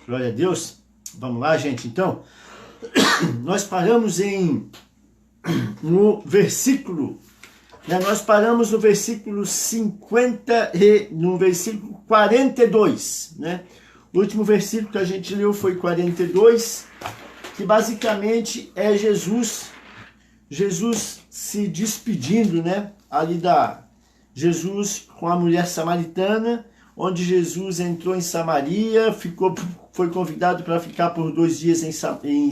Glória a Deus. Vamos lá, gente. Então, nós paramos no versículo, né? Nós paramos no versículo 50 e no versículo 42, né? O último versículo que a gente leu foi 42, que basicamente é Jesus se despedindo, né? Ali Jesus com a mulher samaritana, onde Jesus entrou em Samaria, foi convidado para ficar por 2 dias em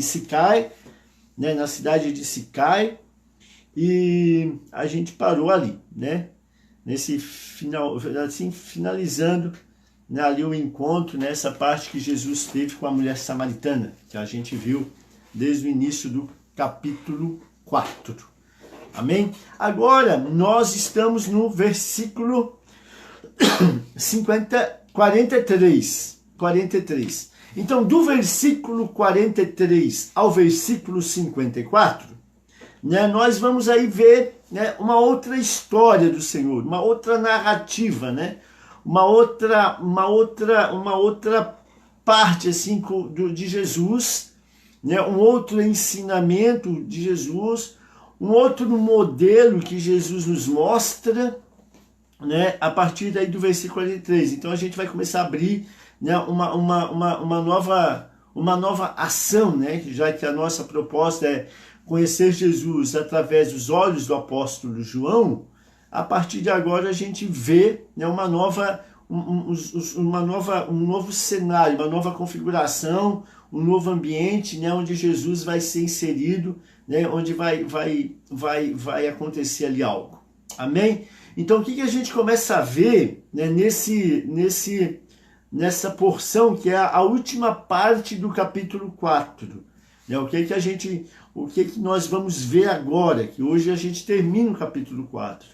Sicar, né, na cidade de Sicar, e a gente parou ali, né, nesse final, assim, finalizando, né, ali o encontro, nessa parte que Jesus teve com a mulher samaritana, que a gente viu desde o início do capítulo 4. Amém? Agora, nós estamos no versículo 43. Então, do versículo 43 ao versículo 54, né, nós vamos aí ver, né, uma outra história do Senhor, uma outra narrativa, né, uma outra parte assim de Jesus, né, um outro ensinamento de Jesus, um outro modelo que Jesus nos mostra, né, a partir daí do versículo 43. Então a gente vai começar a abrir, né, uma nova ação, né, já que a nossa proposta é conhecer Jesus através dos olhos do apóstolo João. A partir de agora a gente vê, né, um novo cenário, uma nova configuração, um novo ambiente, né, onde Jesus vai ser inserido, né, onde vai acontecer ali algo. Amém? Então, o que a gente começa a ver, né, nessa porção que é a última parte do capítulo 4? Né? O que nós vamos ver agora? Que hoje a gente termina o capítulo 4.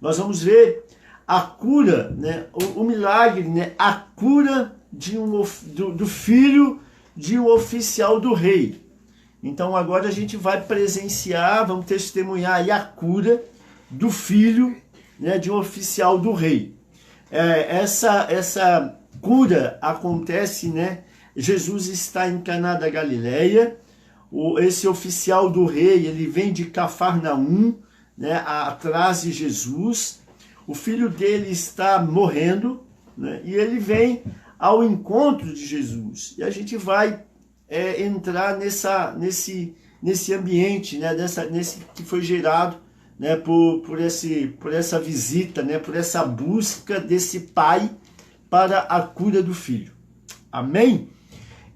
Nós vamos ver a cura, né, o milagre, né, a cura do filho de um oficial do rei. Então, agora a gente vai presenciar, vamos testemunhar aí a cura do filho, né, de um oficial do rei. Essa cura acontece, né? Jesus está em Caná da Galileia. Esse oficial do rei, ele vem de Cafarnaum, né, atrás de Jesus. O filho dele está morrendo, né, e ele vem ao encontro de Jesus. E a gente vai entrar nesse ambiente, né, nesse que foi gerado, né, por essa visita, né, por essa busca desse pai para a cura do filho. Amém?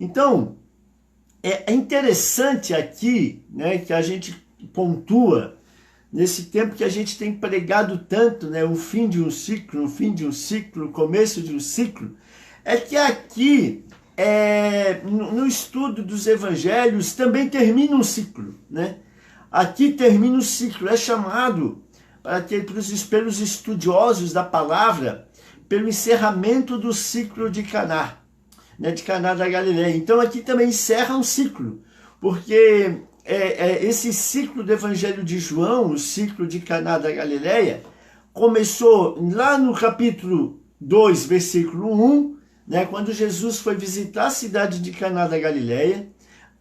Então, é interessante aqui, né, que a gente pontua, nesse tempo que a gente tem pregado tanto, né, o fim de um ciclo, o começo de um ciclo, é que aqui, no estudo dos evangelhos, também termina um ciclo, né? Aqui termina o ciclo, é chamado, pelos estudiosos da palavra, pelo encerramento do ciclo de Caná, né, de Caná da Galileia. Então aqui também encerra um ciclo, porque esse ciclo do Evangelho de João, o ciclo de Caná da Galileia, começou lá no capítulo 2, versículo 1, né, quando Jesus foi visitar a cidade de Caná da Galileia,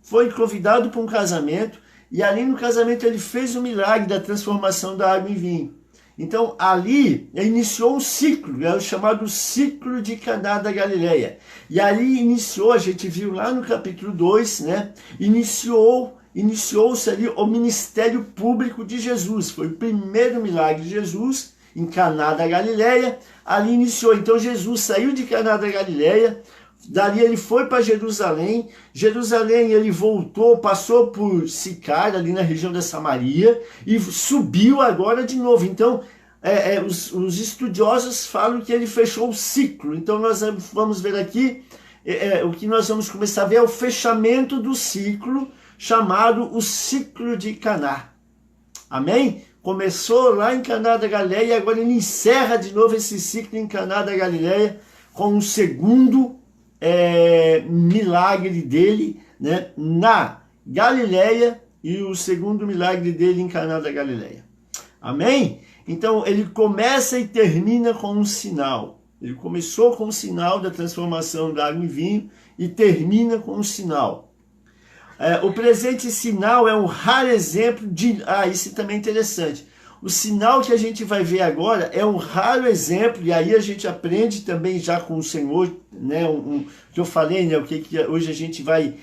foi convidado para um casamento, e ali no casamento ele fez o milagre da transformação da água em vinho. Então ali iniciou um ciclo, é o chamado ciclo de Caná da Galileia. E ali iniciou, a gente viu lá no capítulo 2, né? Iniciou-se ali o ministério público de Jesus. Foi o primeiro milagre de Jesus em Caná da Galileia. Ali iniciou. Então Jesus saiu de Caná da Galileia. Dali ele foi para Jerusalém. Jerusalém ele voltou, passou por Sicar, ali na região da Samaria, e subiu agora de novo. Então, os estudiosos falam que ele fechou o ciclo. Então, nós vamos ver aqui, o que nós vamos começar a ver é o fechamento do ciclo, chamado o ciclo de Caná. Amém? Começou lá em Caná da Galileia, e agora ele encerra de novo esse ciclo em Caná da Galileia, com um segundo milagre dele, né, na Galileia, e o segundo milagre dele em Caná da Galileia. Amém? Então ele começa e termina com um sinal. Ele começou com o sinal da transformação da água em vinho, e termina com um sinal. O presente sinal é um raro exemplo de... isso também é interessante. O sinal que a gente vai ver agora é um raro exemplo, e aí a gente aprende também já com o Senhor, né, que eu falei, né, o que hoje a gente vai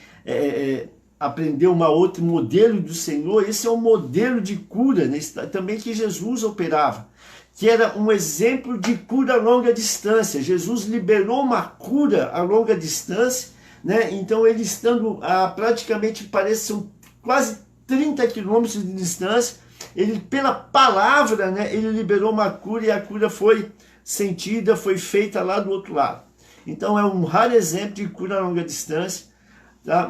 aprender um outro modelo do Senhor. Esse é um modelo de cura, né, também que Jesus operava, que era um exemplo de cura a longa distância. Jesus liberou uma cura a longa distância, né? Então ele estando praticamente, parece, são quase 30 quilômetros de distância, ele, pela palavra, né, ele liberou uma cura, e a cura foi sentida, foi feita lá do outro lado. Então é um raro exemplo de cura a longa distância. Tá?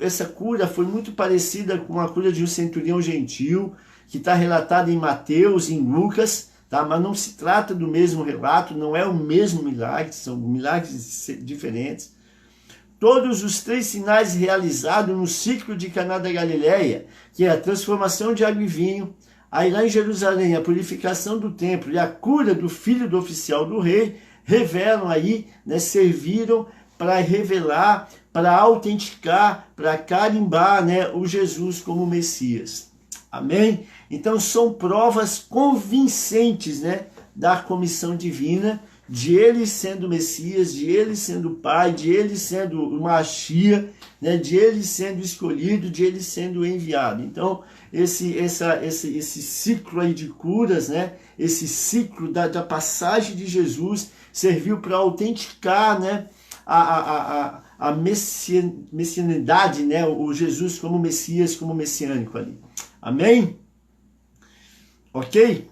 Essa cura foi muito parecida com a cura de um centurião gentil, que está relatada em Mateus, em Lucas, tá? Mas não se trata do mesmo relato, não é o mesmo milagre, são milagres diferentes. Todos os 3 sinais realizados no ciclo de Caná da Galileia, que é a transformação de água em vinho, aí lá em Jerusalém, a purificação do templo e a cura do filho do oficial do rei, revelam aí, né, serviram para revelar, para autenticar, para carimbar, né, o Jesus como Messias. Amém? Então são provas convincentes, né, da comissão divina, de ele sendo Messias, de ele sendo Pai, de ele sendo o Mashiach, né, de ele sendo escolhido, de ele sendo enviado. Então, esse ciclo aí de curas, né, esse ciclo da passagem de Jesus, serviu para autenticar, né, a messianidade, né, o Jesus como Messias, como messiânico ali. Amém? Ok?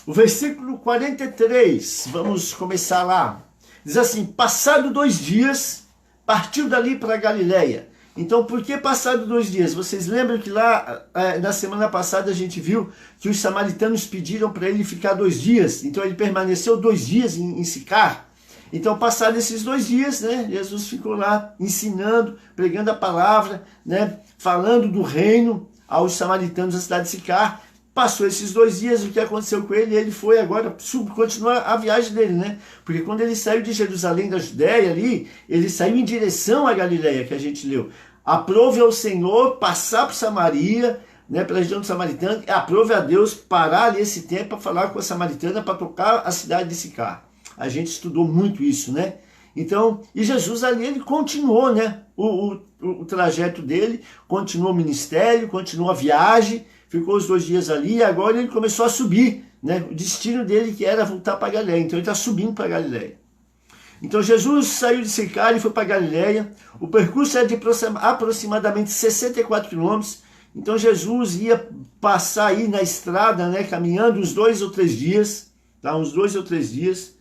O versículo 43, vamos começar lá. Diz assim: passado 2 dias, partiu dali para Galileia. Então, por que passado 2 dias? Vocês lembram que lá, na semana passada, a gente viu que os samaritanos pediram para ele ficar 2 dias. Então, ele permaneceu 2 dias em Sicar. Então, passados esses 2 dias, né, Jesus ficou lá ensinando, pregando a palavra, né, falando do reino aos samaritanos da cidade de Sicar. Passou esses 2 dias, o que aconteceu com ele? Ele foi agora continuar a viagem dele, né? Porque quando ele saiu de Jerusalém, da Judéia ali, ele saiu em direção à Galileia, que a gente leu. Aprove ao Senhor passar por Samaria, né, pela região do Samaritano, e aprove a Deus parar ali esse tempo para falar com a samaritana, para tocar a cidade de Sicar. A gente estudou muito isso, né? Então, e Jesus ali, ele continuou, né, o trajeto dele, continuou o ministério, continuou a viagem, ficou os 2 dias ali, e agora ele começou a subir, né, o destino dele que era voltar para Galileia. Então ele está subindo para Galileia. Então Jesus saiu de Sicar e foi para Galileia. O percurso era de aproximadamente 64 quilômetros. Então Jesus ia passar aí na estrada, né, caminhando uns 2 ou 3 dias, tá, uns 2 ou 3 dias.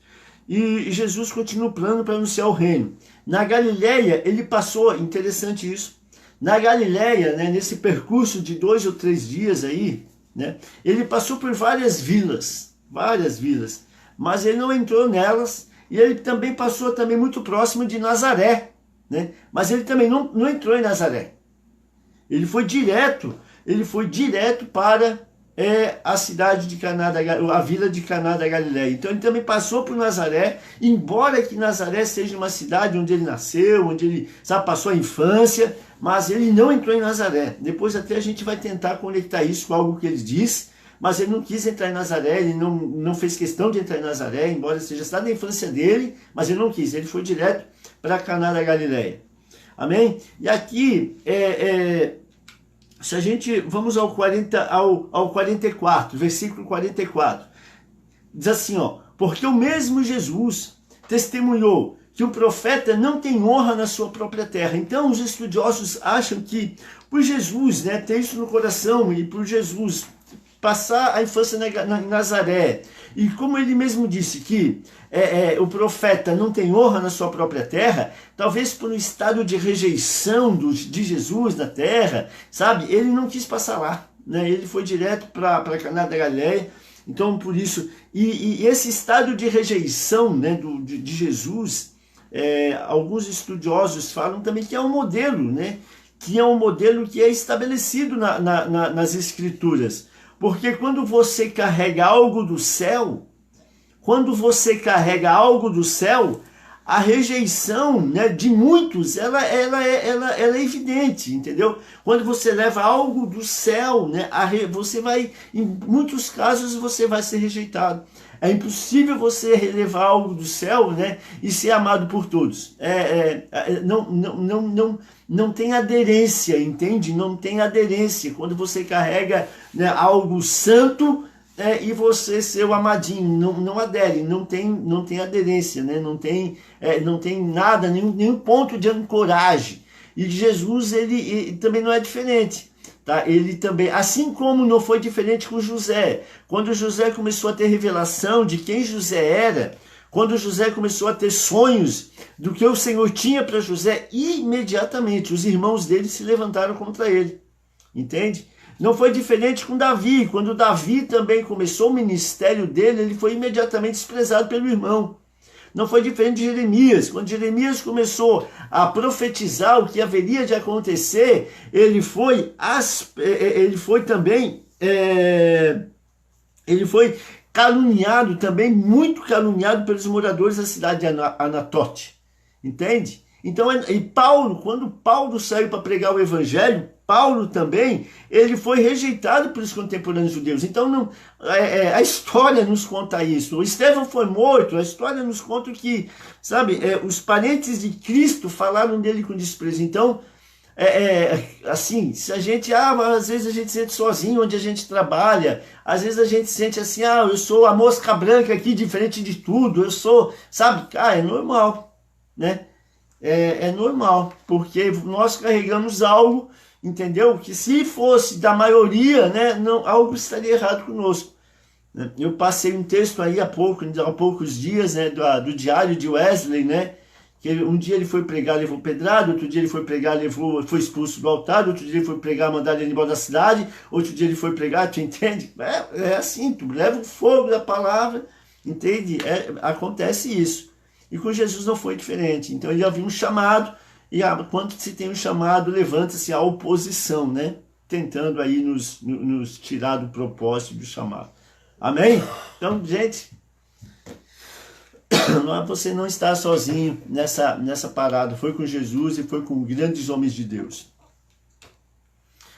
E Jesus continua o plano para anunciar o reino. Na Galileia, ele passou, interessante isso, na Galileia, né, nesse percurso de 2 ou 3 dias aí, né, ele passou por várias vilas, mas ele não entrou nelas, e ele também passou também muito próximo de Nazaré, né, mas ele também não entrou em Nazaré. Ele foi direto para a cidade de Caná a vila de Caná da Galileia. Então ele também passou por Nazaré, embora que Nazaré seja uma cidade onde ele nasceu, onde ele passou a infância, mas ele não entrou em Nazaré. Depois até a gente vai tentar conectar isso com algo que ele diz, mas ele não quis entrar em Nazaré, ele não fez questão de entrar em Nazaré, embora seja a cidade da infância dele, mas ele não quis, ele foi direto para Caná da Galileia. Amém? E aqui, se a gente, vamos ao 44, versículo 44, diz assim, ó: porque o mesmo Jesus testemunhou que o profeta não tem honra na sua própria terra. Então os estudiosos acham que por Jesus, né, ter isso no coração, e por Jesus passar a infância em Nazaré, e como ele mesmo disse que o profeta não tem honra na sua própria terra, talvez por um estado de rejeição de Jesus na terra, sabe, ele não quis passar lá, né? Ele foi direto para Caná da Galileia. Então por isso, e esse estado de rejeição, né, de Jesus, alguns estudiosos falam também que é um modelo, né, que é um modelo que é estabelecido nas Escrituras. Porque quando você carrega algo do céu, a rejeição, né, de muitos, ela é evidente, entendeu? Quando você leva algo do céu, né, você vai, em muitos casos, você vai ser rejeitado. É impossível você levar algo do céu, né, e ser amado por todos. Não tem aderência, entende? Não tem aderência. Quando você carrega, né, algo santo, e você ser o amadinho, não adere, não tem aderência, né? Não tem nada, nenhum ponto de ancoragem. E Jesus, ele também não é diferente. Tá? Ele também, assim como não foi diferente com José. Quando José começou a ter revelação de quem José era, quando José começou a ter sonhos do que o Senhor tinha para José, imediatamente os irmãos dele se levantaram contra ele. Entende? Não foi diferente com Davi. Quando Davi também começou o ministério dele, ele foi imediatamente desprezado pelo irmão. Não foi diferente de Jeremias. Quando Jeremias começou a profetizar o que haveria de acontecer, ele foi caluniado também, muito caluniado pelos moradores da cidade de Anatote. Entende? Então, e Paulo, quando Paulo saiu para pregar o evangelho, Paulo também, ele foi rejeitado pelos contemporâneos judeus. Então, a história nos conta isso. O Estevão foi morto, a história nos conta que, sabe, os parentes de Cristo falaram dele com desprezo. Então, assim, se a gente, às vezes a gente se sente sozinho onde a gente trabalha, às vezes a gente sente assim, eu sou a mosca branca aqui, diferente de tudo, eu sou, sabe, é normal, né? É normal, porque nós carregamos algo, entendeu? Que se fosse da maioria, né, algo estaria errado conosco. Eu passei um texto aí há poucos dias, né, do diário de Wesley, né, que um dia ele foi pregar, levou pedrada, outro dia ele foi pregar, foi expulso do altar, outro dia ele foi pregar, mandaram ele embora da cidade, outro dia ele foi pregar, tu entende? É assim, tu leva o fogo da palavra, entende? Acontece isso. E com Jesus não foi diferente. Então ele havia um chamado, e quando se tem um chamado, levanta-se a oposição, né? Tentando aí nos tirar do propósito do chamado. Amém? Então, gente, você não está sozinho nessa parada. Foi com Jesus e foi com grandes homens de Deus.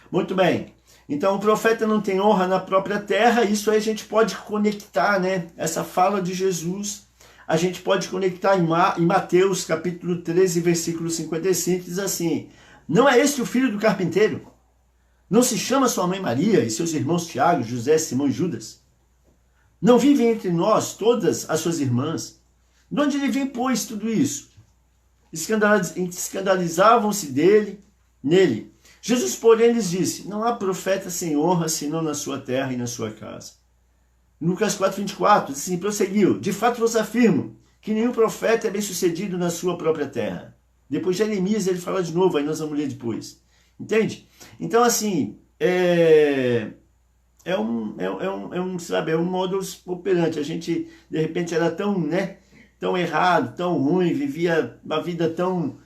Muito bem. Então o profeta não tem honra na própria terra. Isso aí a gente pode conectar, né? Essa fala de Jesus, a gente pode conectar em Mateus capítulo 13, versículo 55, diz assim: não é este o filho do carpinteiro? Não se chama sua mãe Maria e seus irmãos Tiago, José, Simão e Judas? Não vivem entre nós todas as suas irmãs? De onde lhe vem, pois, tudo isso? Escandalizavam-se nele. Jesus, porém, lhes disse: não há profeta sem honra, senão na sua terra e na sua casa. Lucas 4:24, assim, prosseguiu: de fato vos afirmo que nenhum profeta é bem sucedido na sua própria terra. Depois Jeremias ele fala de novo, aí nós vamos ler depois. Entende? Então, assim, sabe, é um modus operandi. A gente, de repente, era tão errado, tão ruim, vivia uma vida tão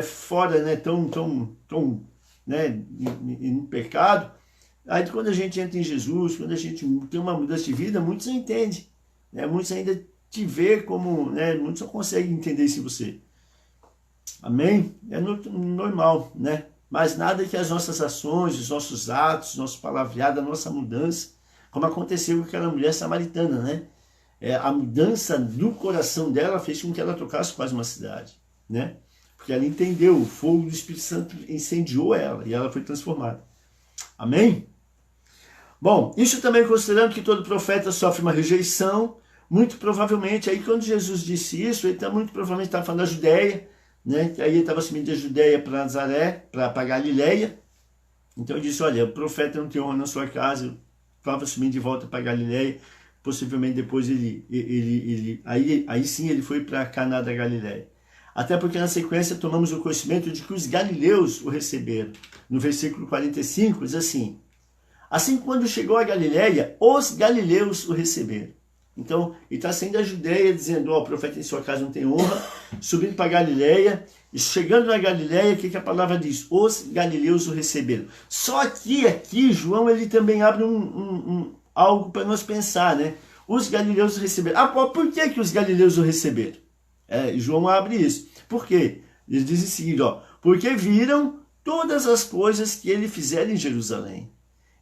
fora, né, tão né, em pecado. Aí quando a gente entra em Jesus, quando a gente tem uma mudança de vida, muitos não entendem. Né? Muitos ainda te vê como, né, muitos não conseguem entender isso em você. Amém? É normal, né? Mas nada que as nossas ações, os nossos atos, nosso palavreado, a nossa mudança, como aconteceu com aquela mulher samaritana, né? A mudança do coração dela fez com que ela trocasse quase uma cidade, né? Porque ela entendeu, o fogo do Espírito Santo incendiou ela e ela foi transformada. Amém? Bom, isso também considerando que todo profeta sofre uma rejeição, muito provavelmente, aí quando Jesus disse isso, ele muito provavelmente estava falando da Judéia, né? Que aí ele estava subindo da Judéia para Nazaré, para Galileia. Então ele disse: olha, o profeta não tem honra na sua casa, estava subindo de volta para Galileia. Possivelmente depois aí sim ele foi para Caná da Galileia. Até porque na sequência tomamos o conhecimento de que os galileus o receberam. No versículo 45 diz assim: assim quando chegou a Galileia, os galileus o receberam. Então, ele está saindo da Judeia, dizendo: o profeta em sua casa não tem honra, subindo para Galileia, e chegando na Galileia, o que a palavra diz? Os galileus o receberam. Só que aqui, João, ele também abre algo para nós pensar, né? Os galileus o receberam. Por que os galileus o receberam? João abre isso. Por quê? Ele diz o seguinte, ó, porque viram todas as coisas que ele fizera em Jerusalém.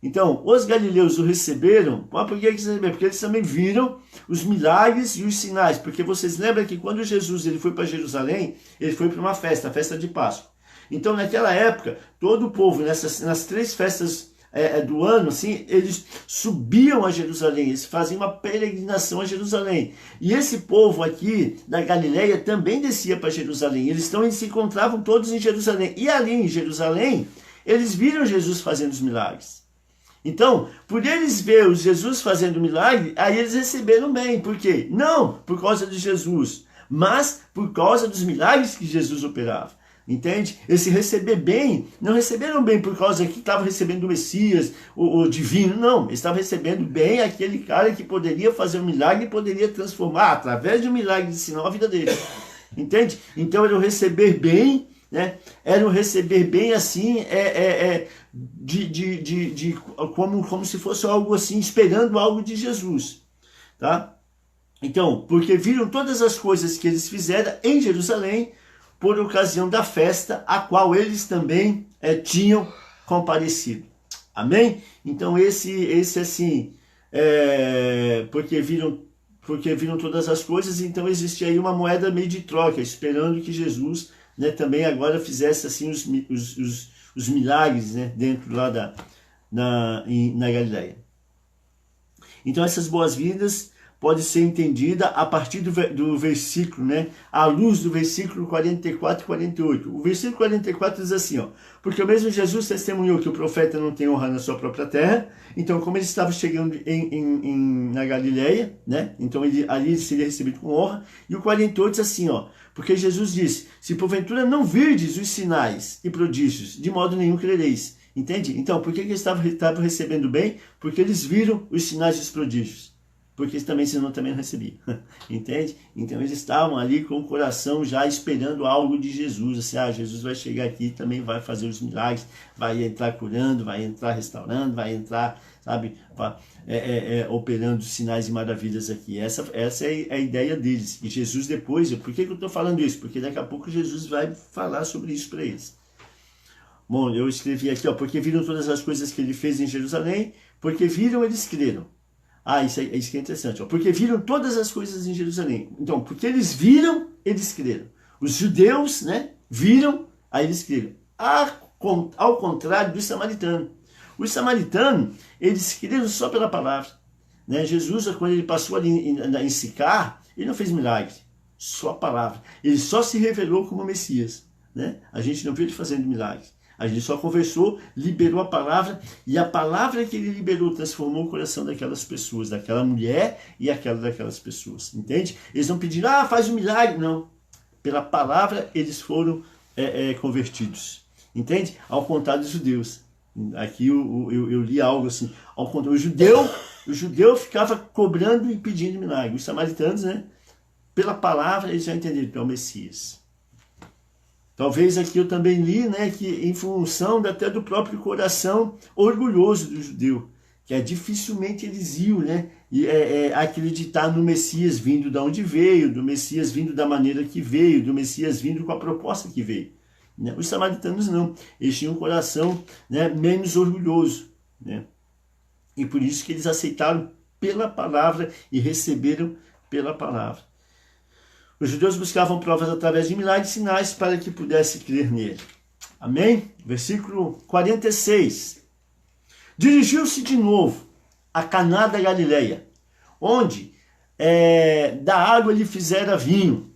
Então, os galileus o receberam. Por que eles receberam? Porque eles também viram os milagres e os sinais. Porque vocês lembram que quando Jesus ele foi para Jerusalém, ele foi para uma festa, a festa de Páscoa. Então, naquela época, todo o povo, nas 3 festas do ano, assim, eles subiam a Jerusalém, eles faziam uma peregrinação a Jerusalém. E esse povo aqui da Galileia também descia para Jerusalém. Eles se encontravam todos em Jerusalém. E ali em Jerusalém, eles viram Jesus fazendo os milagres. Então, por eles ver Jesus fazendo milagre, aí eles receberam bem. Por quê? Não por causa de Jesus, mas por causa dos milagres que Jesus operava. Entende? Esse receber bem, não receberam bem por causa que estavam recebendo o Messias, o divino, não. Eles estavam recebendo bem aquele cara que poderia fazer um milagre e poderia transformar, através de um milagre, de sinal, a vida dele. Entende? Então era o receber bem, né? Era o receber bem assim, como se fosse algo assim, esperando algo de Jesus. Tá? Então, porque viram todas as coisas que eles fizeram em Jerusalém, por ocasião da festa, a qual eles também tinham comparecido. Amém? Então esse assim, porque viram todas as coisas, então existia aí uma moeda meio de troca, esperando que Jesus, né, também agora fizesse assim os milagres, né, dentro lá na Galileia. Então essas boas-vindas pode ser entendida a partir do versículo, né? À luz do versículo 44 e 48. O versículo 44 diz assim, ó, porque o mesmo Jesus testemunhou que o profeta não tem honra na sua própria terra. Então, como ele estava chegando na Galileia, né? Então, ali ele seria recebido com honra. E o 48 diz assim, ó, porque Jesus disse, se porventura não virdes os sinais e prodígios, de modo nenhum crereis. Entende? Então, por que eles estavam recebendo bem? Porque eles viram os sinais e os prodígios. Porque também, senão também não recebia. Entende? Então eles estavam ali com o coração já esperando algo de Jesus. Assim, Jesus vai chegar aqui e também vai fazer os milagres, vai entrar curando, vai entrar restaurando, vai entrar, sabe, operando sinais e maravilhas aqui. Essa é a ideia deles. E Jesus depois, por que eu estou falando isso? Porque daqui a pouco Jesus vai falar sobre isso para eles. Bom, eu escrevi aqui, ó, porque viram todas as coisas que ele fez em Jerusalém, porque viram, eles creram. Isso que é interessante, ó. Porque viram todas as coisas em Jerusalém. Então, porque eles viram, eles creram. Os judeus, né, viram, aí eles creram. Ao contrário do samaritano. Os samaritanos, eles creram só pela palavra. Né? Jesus, quando ele passou ali em Sicar, ele não fez milagre. Só a palavra. Ele só se revelou como Messias. Né? A gente não viu ele fazendo milagres. A gente só conversou, liberou a palavra, e a palavra que ele liberou transformou o coração daquelas pessoas, daquela mulher e daquelas pessoas, entende? Eles não pediram, faz um milagre, não. Pela palavra eles foram convertidos, entende? Ao contrário dos judeus. Aqui eu li algo assim, ao contrário, o judeu ficava cobrando e pedindo milagre. Os samaritanos, né, pela palavra, eles já entenderam que é o Messias. Talvez aqui eu também li, né, que em função até do próprio coração orgulhoso do judeu, que dificilmente eles iam, né, acreditar no Messias vindo de onde veio, do Messias vindo da maneira que veio, do Messias vindo com a proposta que veio. Né? Os samaritanos não, eles tinham um coração, né, menos orgulhoso. Né? E por isso que eles aceitaram pela palavra e receberam pela palavra. Os judeus buscavam provas através de milagres e sinais para que pudesse crer nele. Amém? Versículo 46. Dirigiu-se de novo a Caná da Galileia, onde da água lhe fizera vinho.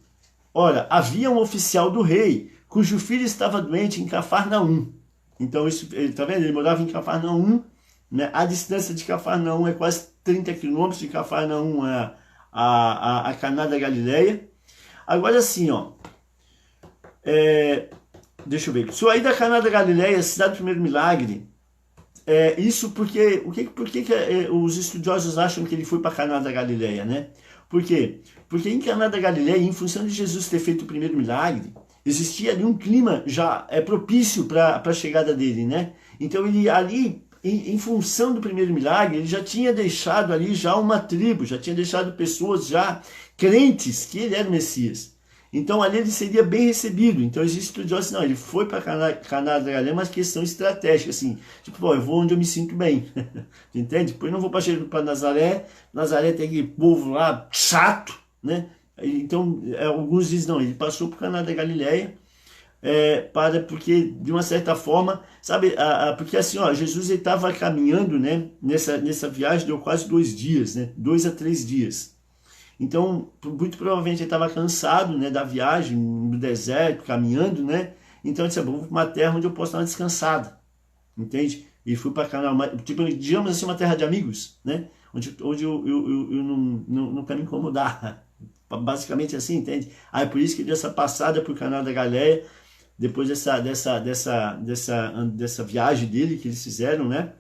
Ora, havia um oficial do rei, cujo filho estava doente em Cafarnaum. Então, está vendo? Ele morava em Cafarnaum, né? A distância de Cafarnaum é quase 30 quilômetros, de Cafarnaum a Caná da Galileia. Agora assim, ó, deixa eu ver, isso aí da Caná da Galileia, cidade do primeiro milagre, isso porque, por que os estudiosos acham que ele foi para Caná da Galileia, né? Por quê? Porque em Caná da Galileia, em função de Jesus ter feito o primeiro milagre, existia ali um clima já propício para a chegada dele, né? Então ele ali, em função do primeiro milagre, ele já tinha deixado ali já uma tribo, já tinha deixado pessoas já crentes que ele era o Messias. Então ali ele seria bem recebido. Então existe estudiosos, não, ele foi para Caná da Galileia, mas questão estratégica, assim, tipo, pô, eu vou onde eu me sinto bem, entende? Depois eu não vou para Nazaré, Nazaré tem aquele povo lá chato, né? Então alguns dizem, não, ele passou por Caná da Galileia, porque de uma certa forma, sabe, porque assim, ó, Jesus estava caminhando, né, nessa viagem deu quase 2 dias, né, 2 a 3 dias. Então, muito provavelmente ele estava cansado, né, da viagem no deserto, caminhando, né, então ele disse, vou para uma terra onde eu posso dar uma descansada, entende? E fui para Caná, tipo, digamos assim, uma terra de amigos, né, onde eu não quero me incomodar, basicamente assim, entende? Aí por isso que dessa passada por Caná da Galileia, depois dessa viagem dele que eles fizeram, né?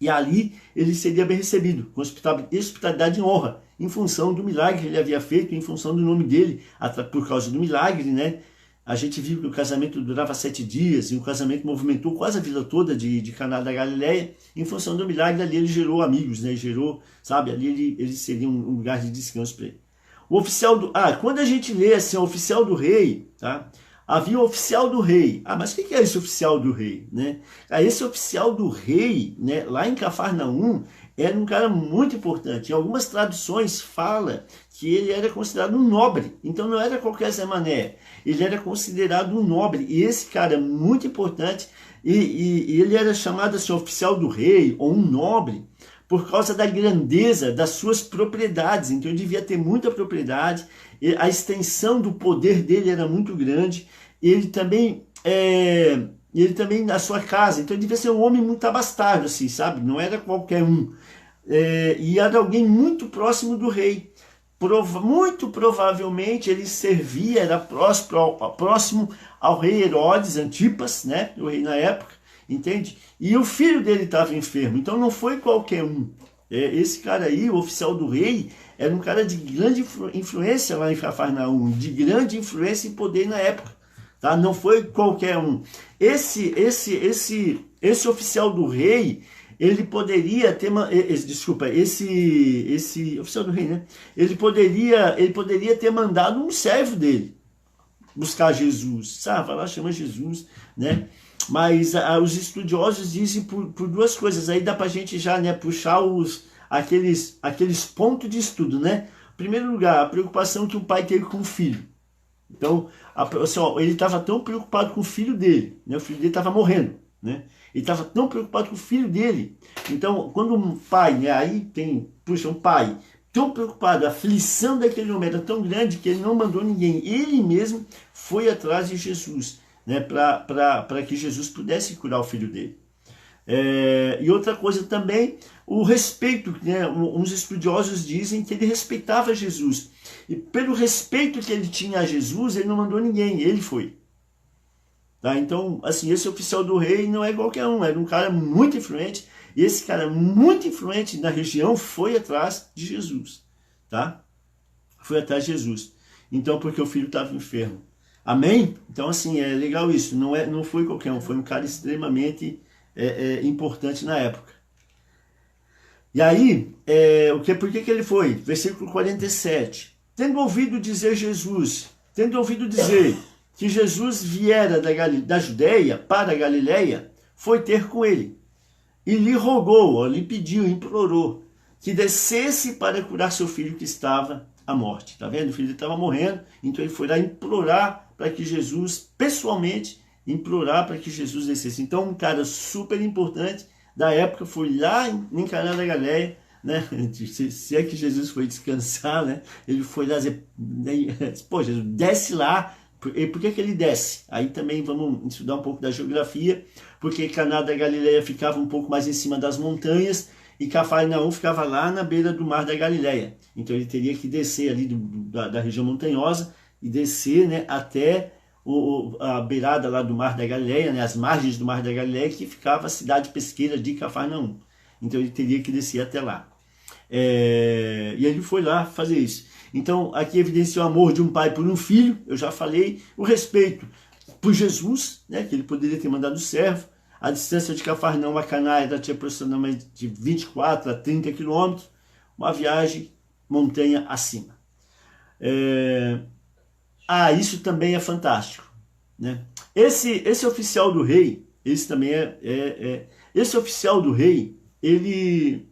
E ali ele seria bem recebido, com hospitalidade e honra, em função do milagre que ele havia feito, em função do nome dele, por causa do milagre, né? A gente viu que o casamento durava 7 dias, e o casamento movimentou quase a vida toda de Caná da Galileia, em função do milagre, ali ele gerou amigos, né? Gerou, sabe, ali ele seria um lugar de descanso para ele. O oficial do... quando a gente lê assim, o oficial do rei, tá? Havia o oficial do rei. Mas o que é esse oficial do rei, né? Esse oficial do rei, né, lá em Cafarnaum, era um cara muito importante. Em algumas traduções fala que ele era considerado um nobre. Então não era qualquer Zé Mané. Ele era considerado um nobre. E esse cara é muito importante. E ele era chamado assim, oficial do rei, ou um nobre, por causa da grandeza das suas propriedades. Então ele devia ter muita propriedade, a extensão do poder dele era muito grande, ele também na sua casa, então ele devia ser um homem muito abastado, assim, sabe? Não era qualquer um. E era alguém muito próximo do rei. Muito provavelmente ele servia, era próximo ao rei Herodes Antipas, né? O rei na época, entende? E o filho dele estava enfermo, então não foi qualquer um. Esse cara aí, o oficial do rei, era um cara de grande influência lá em Cafarnaum, de grande influência e poder na época, tá? Não foi qualquer um. Esse oficial do rei, ele poderia ter, esse oficial do rei, né? Ele poderia ter mandado um servo dele buscar Jesus, sabe? Vai lá, chama Jesus, né? Mas os estudiosos dizem por 2 coisas. Aí dá pra gente já, né, puxar aqueles pontos de estudo, né? Em primeiro lugar, a preocupação que o pai teve com o filho. Então, assim, ele estava tão preocupado com o filho dele, né? O filho dele estava morrendo, né? Ele estava tão preocupado com o filho dele. Então, quando um pai, né, aí tem, puxa, um pai tão preocupado, a aflição daquele homem era tão grande que ele não mandou ninguém. Ele mesmo foi atrás de Jesus, né, para que Jesus pudesse curar o filho dele. E outra coisa também, o respeito, né, uns estudiosos dizem que ele respeitava Jesus, e pelo respeito que ele tinha a Jesus, ele não mandou ninguém, ele foi. Tá? Então, assim, esse oficial do rei não é qualquer um, era um cara muito influente, e esse cara muito influente na região foi atrás de Jesus, tá? Foi atrás de Jesus. Então, porque o filho estava enfermo. Amém? Então, assim, é legal isso. Não foi qualquer um, foi um cara extremamente importante na época. E aí, por que ele foi? Versículo 47. Tendo ouvido dizer que Jesus viera da Judéia para a Galileia, foi ter com ele. E lhe rogou, lhe pediu, implorou, que descesse para curar seu filho que estava à morte. Tá vendo? O filho estava morrendo, então ele foi lá implorar para que Jesus, pessoalmente, implorar para que Jesus descesse. Então, um cara super importante da época foi lá em Caná da Galileia, né? Se é que Jesus foi descansar, né? Ele foi lá dizer, pô, Jesus, desce lá. Por que ele desce? Aí também vamos estudar um pouco da geografia, porque Caná da Galileia ficava um pouco mais em cima das montanhas e Cafarnaum ficava lá na beira do mar da Galileia. Então ele teria que descer ali da região montanhosa e descer, né, até a beirada lá do mar da Galileia, né, as margens do mar da Galileia, que ficava a cidade pesqueira de Cafarnaum. Então ele teria que descer até lá. E ele foi lá fazer isso. Então aqui evidencia o amor de um pai por um filho, eu já falei, o respeito por Jesus, né, que ele poderia ter mandado o servo. A distância de Cafarnaum a Caná era de aproximadamente de 24 a 30 quilômetros, uma viagem montanha acima. Ah, isso também é fantástico, né? Esse oficial do rei, esse também esse oficial do rei, ele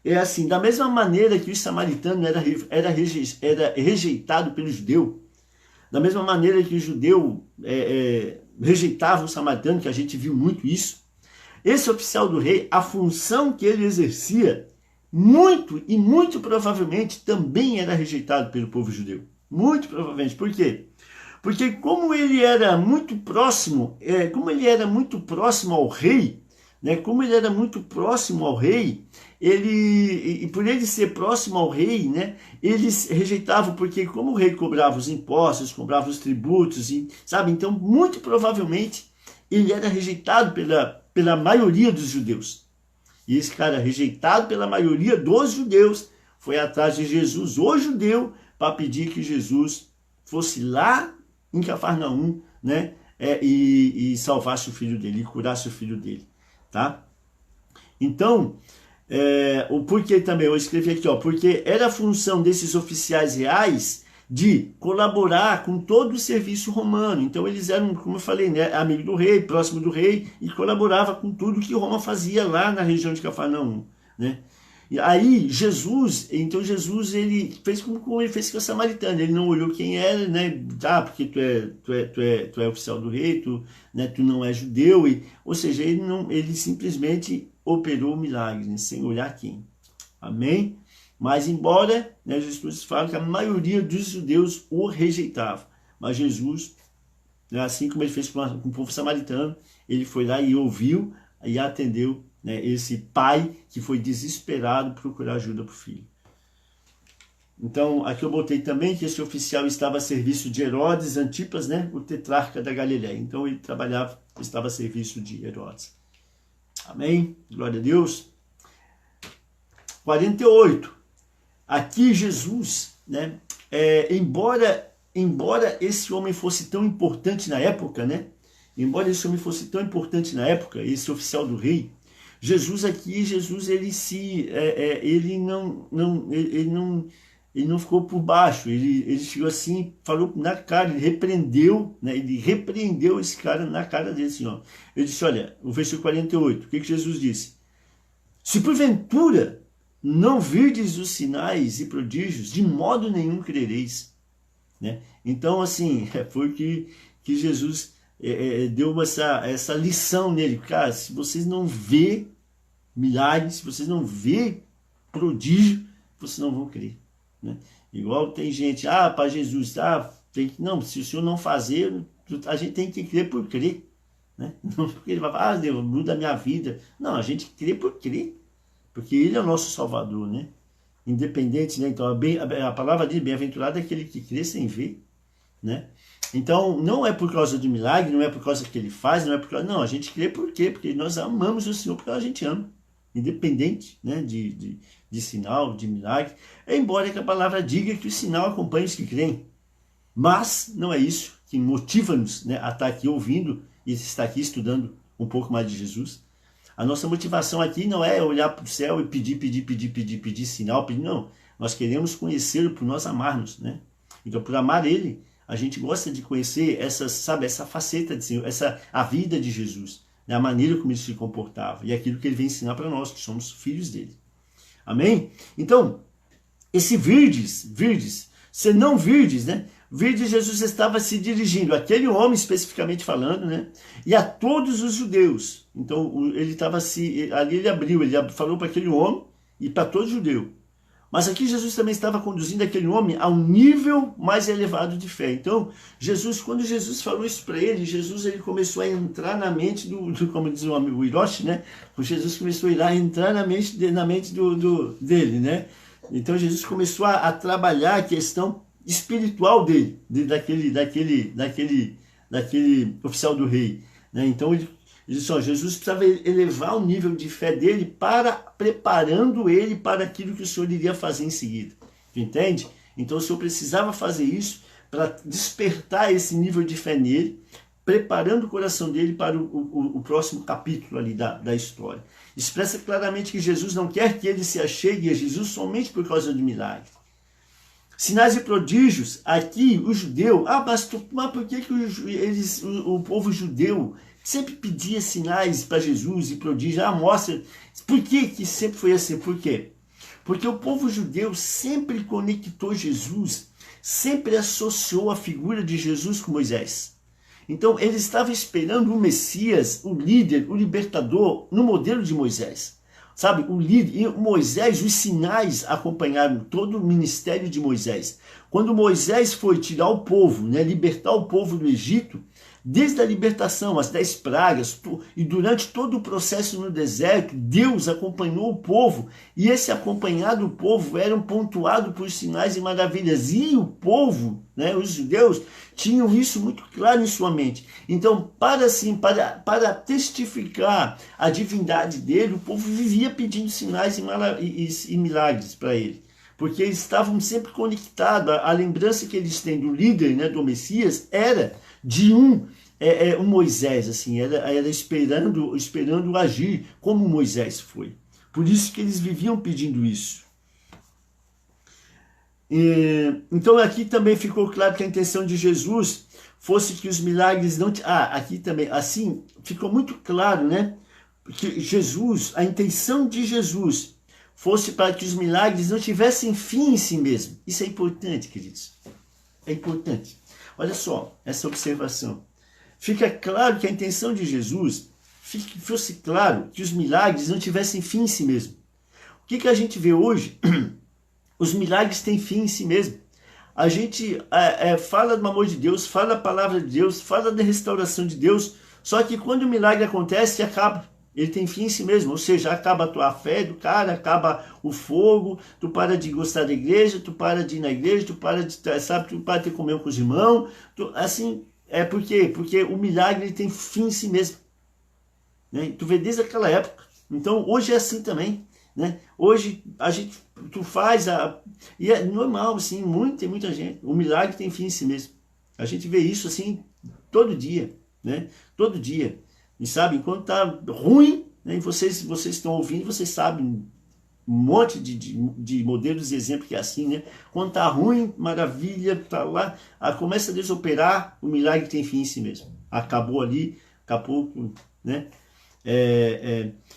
é assim, da mesma maneira que o samaritano era rejeitado pelo judeu, da mesma maneira que o judeu rejeitava o samaritano, que a gente viu muito isso, esse oficial do rei, a função que ele exercia, muito provavelmente também era rejeitado pelo povo judeu. Muito provavelmente. Por quê? Porque como ele era muito próximo, ao rei, né? Como ele era muito próximo ao rei, e por ele ser próximo ao rei, né? Eles rejeitavam, porque como o rei cobrava os impostos, cobrava os tributos, sabe? Então, muito provavelmente, ele era rejeitado pela maioria dos judeus. E esse cara, rejeitado pela maioria dos judeus, foi atrás de Jesus, o judeu, para pedir que Jesus fosse lá em Cafarnaum, né? E salvasse o filho dele, e curasse o filho dele, tá? Então, o porquê também, eu escrevi aqui, ó, porque era a função desses oficiais reais de colaborar com todo o serviço romano. Então eles eram, como eu falei, né, amigo do rei, próximo do rei, e colaborava com tudo que Roma fazia lá na região de Cafarnaum, né? E aí Jesus, ele fez como ele fez com a samaritana, ele não olhou quem era, né? Ah, porque tu é oficial do rei, tu não é judeu, ou seja, ele simplesmente operou o milagre, né, sem olhar quem. Amém? Mas embora, né, os estudos falam que a maioria dos judeus o rejeitava, mas Jesus, né, assim como ele fez com o povo samaritano, ele foi lá e ouviu e atendeu, né, esse pai que foi desesperado procurar ajuda para o filho. Então, aqui eu botei também que esse oficial estava a serviço de Herodes Antipas, né, o tetrarca da Galileia. Então ele estava a serviço de Herodes. Amém? Glória a Deus. 48. Aqui Jesus, né, embora esse homem fosse tão importante na época, né, esse oficial do rei, Jesus ele não ficou por baixo, ele chegou assim, falou na cara, ele repreendeu, né, esse cara na cara dele, assim, ó. Ele disse, olha, o versículo 48, o que Jesus disse? Se porventura não virdes os sinais e prodígios, de modo nenhum crereis, né? Então, assim, foi que Jesus deu essa lição nele. Cara, se vocês não vê milagres, se vocês não vê prodígio, vocês não vão crer, né? Igual tem gente, para Jesus, não, se o senhor não fazer, a gente tem que crer por crer, né? Não porque ele vai falar, Deus, muda a minha vida. Não, a gente crê por crer, porque ele é o nosso Salvador, né? Independente, né? Então a palavra diz, bem-aventurado é aquele que crê sem ver, né? Então não é por causa do milagre, não é por causa que ele faz, não, a gente crê por quê? Porque nós amamos o Senhor, porque a gente ama, independente, né, de sinal, de milagre, embora que a palavra diga que o sinal acompanha os que creem, mas não é isso que motiva-nos, né, a estar aqui ouvindo e estar aqui estudando um pouco mais de Jesus. A nossa motivação aqui não é olhar para o céu e pedir sinal, não. Nós queremos conhecê-lo por nós amarmos, né? Então, por amar ele, a gente gosta de conhecer essa faceta de Senhor, a vida de Jesus, né? A maneira como ele se comportava e aquilo que ele vem ensinar para nós, que somos filhos dele. Amém? Então, esse virdes, se não virdes, né? Virdes, Jesus estava se dirigindo àquele homem, especificamente falando, né? E a todos os judeus. Então, ele estava ali ele falou para aquele homem e para todo judeu. Mas aqui Jesus também estava conduzindo aquele homem a um nível mais elevado de fé. Então, quando Jesus falou isso para ele, ele começou a entrar na mente como diz o amigo Hiroshi, né? Jesus começou a ir lá entrar na mente dele, né? Então, Jesus começou a trabalhar a questão espiritual dele, daquele oficial do rei, né? Então ele disse, Jesus precisava elevar o nível de fé dele, preparando ele para aquilo que o Senhor iria fazer em seguida, entende? Então o Senhor precisava fazer isso para despertar esse nível de fé nele, preparando o coração dele para o próximo capítulo ali da história. Expressa claramente que Jesus não quer que ele se achegue a Jesus somente por causa do milagre. Sinais e prodígios, aqui o judeu, mas por que o povo judeu sempre pedia sinais para Jesus e prodígios? Mostra, por que sempre foi assim? Por quê? Porque o povo judeu sempre conectou Jesus, sempre associou a figura de Jesus com Moisés. Então ele estava esperando o Messias, o líder, o libertador, no modelo de Moisés. Sabe, o líder, Moisés, os sinais acompanharam todo o ministério de Moisés. Quando Moisés foi tirar o povo, né, libertar o povo do Egito, desde a libertação, as 10 pragas, e durante todo o processo no deserto, Deus acompanhou o povo, e esse acompanhado povo eram pontuado por sinais e maravilhas, e o povo, né, os judeus, tinham isso muito claro em sua mente. Então, para testificar a divindade dele, o povo vivia pedindo sinais e milagres para ele. Porque eles estavam sempre conectados. A lembrança que eles têm do líder, né, do Messias, era de um Moisés, assim, era esperando agir como Moisés foi. Por isso que eles viviam pedindo isso. Então aqui também ficou claro que a intenção de Jesus fosse que os milagres não... aqui também, assim, ficou muito claro, né? Que Jesus, a intenção de Jesus fosse para que os milagres não tivessem fim em si mesmo. Isso é importante, queridos. É importante. Olha só, essa observação. Fica claro que a intenção de Jesus fosse claro que os milagres não tivessem fim em si mesmo. O que a gente vê hoje? Os milagres têm fim em si mesmo. A gente fala do amor de Deus, fala da palavra de Deus, fala da restauração de Deus, só que quando o milagre acontece, acaba. Ele tem fim em si mesmo, ou seja, acaba a tua fé do cara, acaba o fogo, tu para de gostar da igreja, tu para de ir na igreja, tu para de comer com os irmãos, assim, por quê? Porque o milagre ele tem fim em si mesmo. Né? Tu vê desde aquela época. Então, hoje é assim também. Né? Hoje, tu faz, e é normal, assim, muita gente, o milagre tem fim em si mesmo. A gente vê isso, assim, todo dia, né? Todo dia. E sabe, enquanto tá ruim, né, vocês estão ouvindo, vocês sabem um monte de modelos e exemplos que é assim, né? Quando tá ruim, maravilha, tá lá, começa a desoperar, o milagre tem fim em si mesmo. Acabou ali, acabou, né?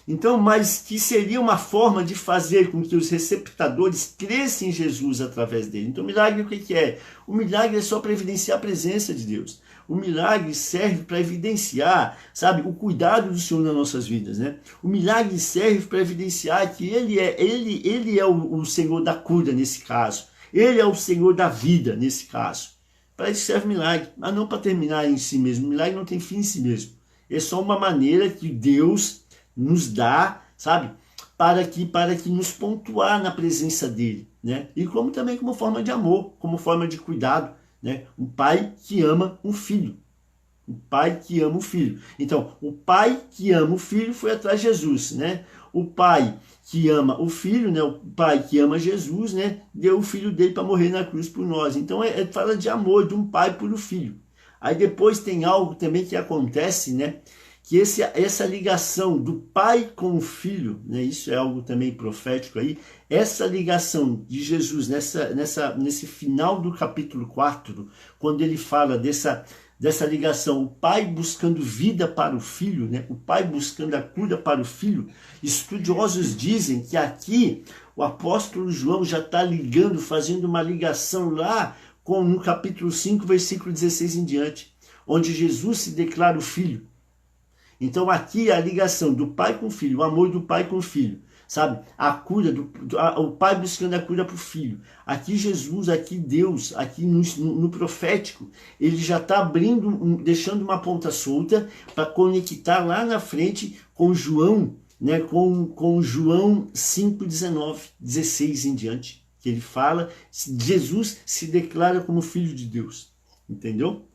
Então, mas que seria uma forma de fazer com que os receptadores crescem em Jesus através dele. Então, o milagre o que é? O milagre é só para evidenciar a presença de Deus. O milagre serve para evidenciar, sabe, o cuidado do Senhor nas nossas vidas, né? O milagre serve para evidenciar que Ele é o Senhor da cura nesse caso. Ele é o Senhor da vida nesse caso. Para isso serve o milagre, mas não para terminar em si mesmo. O milagre não tem fim em si mesmo. É só uma maneira que Deus nos dá, sabe, para que nos pontuar na presença dele, né? E também como forma de amor, como forma de cuidado. Né? Um pai que ama um filho. Um pai que ama o filho. Então, o pai que ama o filho foi atrás de Jesus. Né? O pai que ama o filho, né? O pai que ama Jesus, né? Deu o filho dele para morrer na cruz por nós. Então, fala de amor de um pai por um filho. Aí depois tem algo também que acontece, né? Que essa ligação do pai com o filho, né? Isso é algo também profético aí, essa ligação de Jesus nesse final do capítulo 4, quando ele fala dessa ligação, o pai buscando vida para o filho, né? O pai buscando a cura para o filho, estudiosos dizem que aqui o apóstolo João já está ligando, fazendo uma ligação lá no capítulo 5, versículo 16 em diante, onde Jesus se declara o filho. Então aqui a ligação do pai com o filho, o amor do pai com o filho, sabe? A cura, o pai buscando a cura para o filho. Aqui Jesus, aqui Deus, aqui no profético, ele já está abrindo, deixando uma ponta solta para conectar lá na frente com João, né? Com João 5:19, 16 em diante, que ele fala, Jesus se declara como filho de Deus. Entendeu?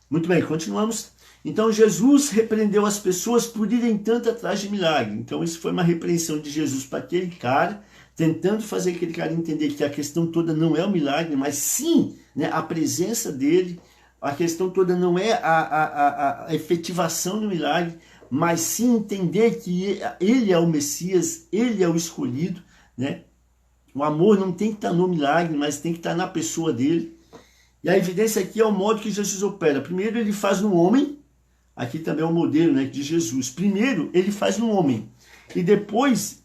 Muito bem, continuamos. Então Jesus repreendeu as pessoas por irem tanto atrás de milagre. Então isso foi uma repreensão de Jesus para aquele cara, tentando fazer aquele cara entender que a questão toda não é o milagre, mas sim, né, a presença dele. A questão toda não é a efetivação do milagre, mas sim entender que ele é o Messias, ele é o escolhido, né? O amor não tem que estar no milagre, mas tem que estar na pessoa dele. E a evidência aqui é o modo que Jesus opera. Primeiro ele faz no homem, aqui também é o modelo, né, de Jesus. Primeiro ele faz no homem, e depois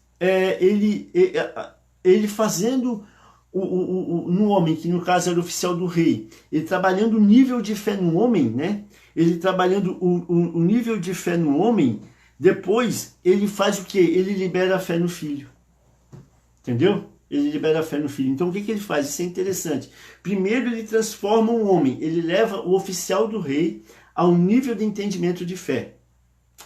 ele fazendo no homem, que no caso era o oficial do rei, ele trabalhando o nível de fé no homem, né? Ele trabalhando o nível de fé no homem, depois ele faz o quê? Ele libera a fé no filho. Entendeu? Ele libera a fé no filho. Então o que ele faz? Isso é interessante. Primeiro ele transforma o homem, ele leva o oficial do rei ao nível de entendimento de fé.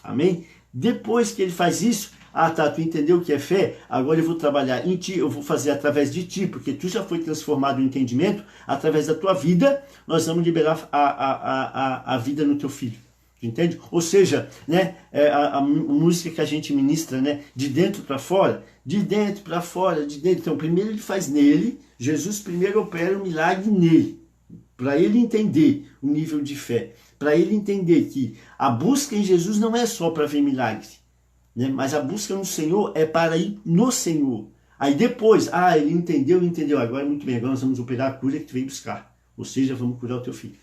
Amém? Depois que ele faz isso, ah, tá, tu entendeu o que é fé? Agora eu vou trabalhar em ti, eu vou fazer através de ti, porque tu já foi transformado em entendimento, através da tua vida, nós vamos liberar a vida no teu filho. Entende? Ou seja, né, a música que a gente ministra, né, de dentro para fora, de dentro para fora, de dentro. Então, primeiro ele faz nele, Jesus primeiro opera o milagre nele, para ele entender o nível de fé, para ele entender que a busca em Jesus não é só para ver milagre, né? Mas a busca no Senhor é para ir no Senhor. Aí depois, ele entendeu, agora muito bem, agora nós vamos operar a cura que tu veio buscar, ou seja, vamos curar o teu filho.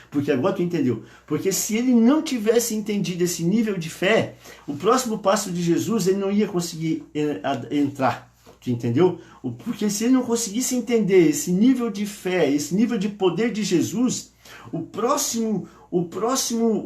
Porque agora tu entendeu. Porque se ele não tivesse entendido esse nível de fé, o próximo passo de Jesus, ele não ia conseguir entrar. Tu entendeu? Porque se ele não conseguisse entender esse nível de fé, esse nível de poder de Jesus, o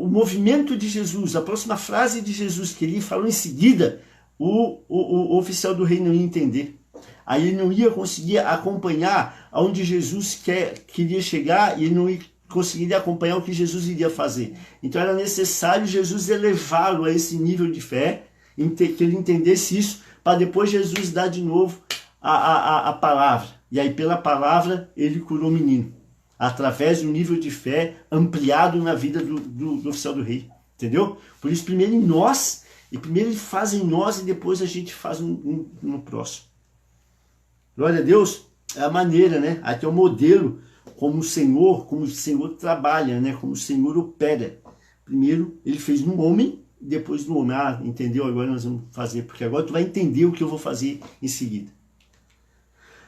movimento de Jesus, a próxima frase de Jesus que ele falou em seguida, o oficial do rei não ia entender. Aí ele não ia conseguir acompanhar aonde Jesus queria chegar, e ele não ia conseguiria acompanhar o que Jesus iria fazer. Então era necessário Jesus elevá-lo a esse nível de fé, que ele entendesse isso, para depois Jesus dar de novo a palavra. E aí pela palavra ele curou o menino, através do nível de fé ampliado na vida do oficial do rei. Entendeu? Por isso primeiro em nós, e primeiro ele faz em nós, e depois a gente faz no próximo. Glória a Deus. É a maneira, né? Aqui é o modelo como o Senhor trabalha, né? Como o Senhor opera. Primeiro ele fez no homem, depois no homem. Entendeu? Agora nós vamos fazer, porque agora tu vai entender o que eu vou fazer em seguida.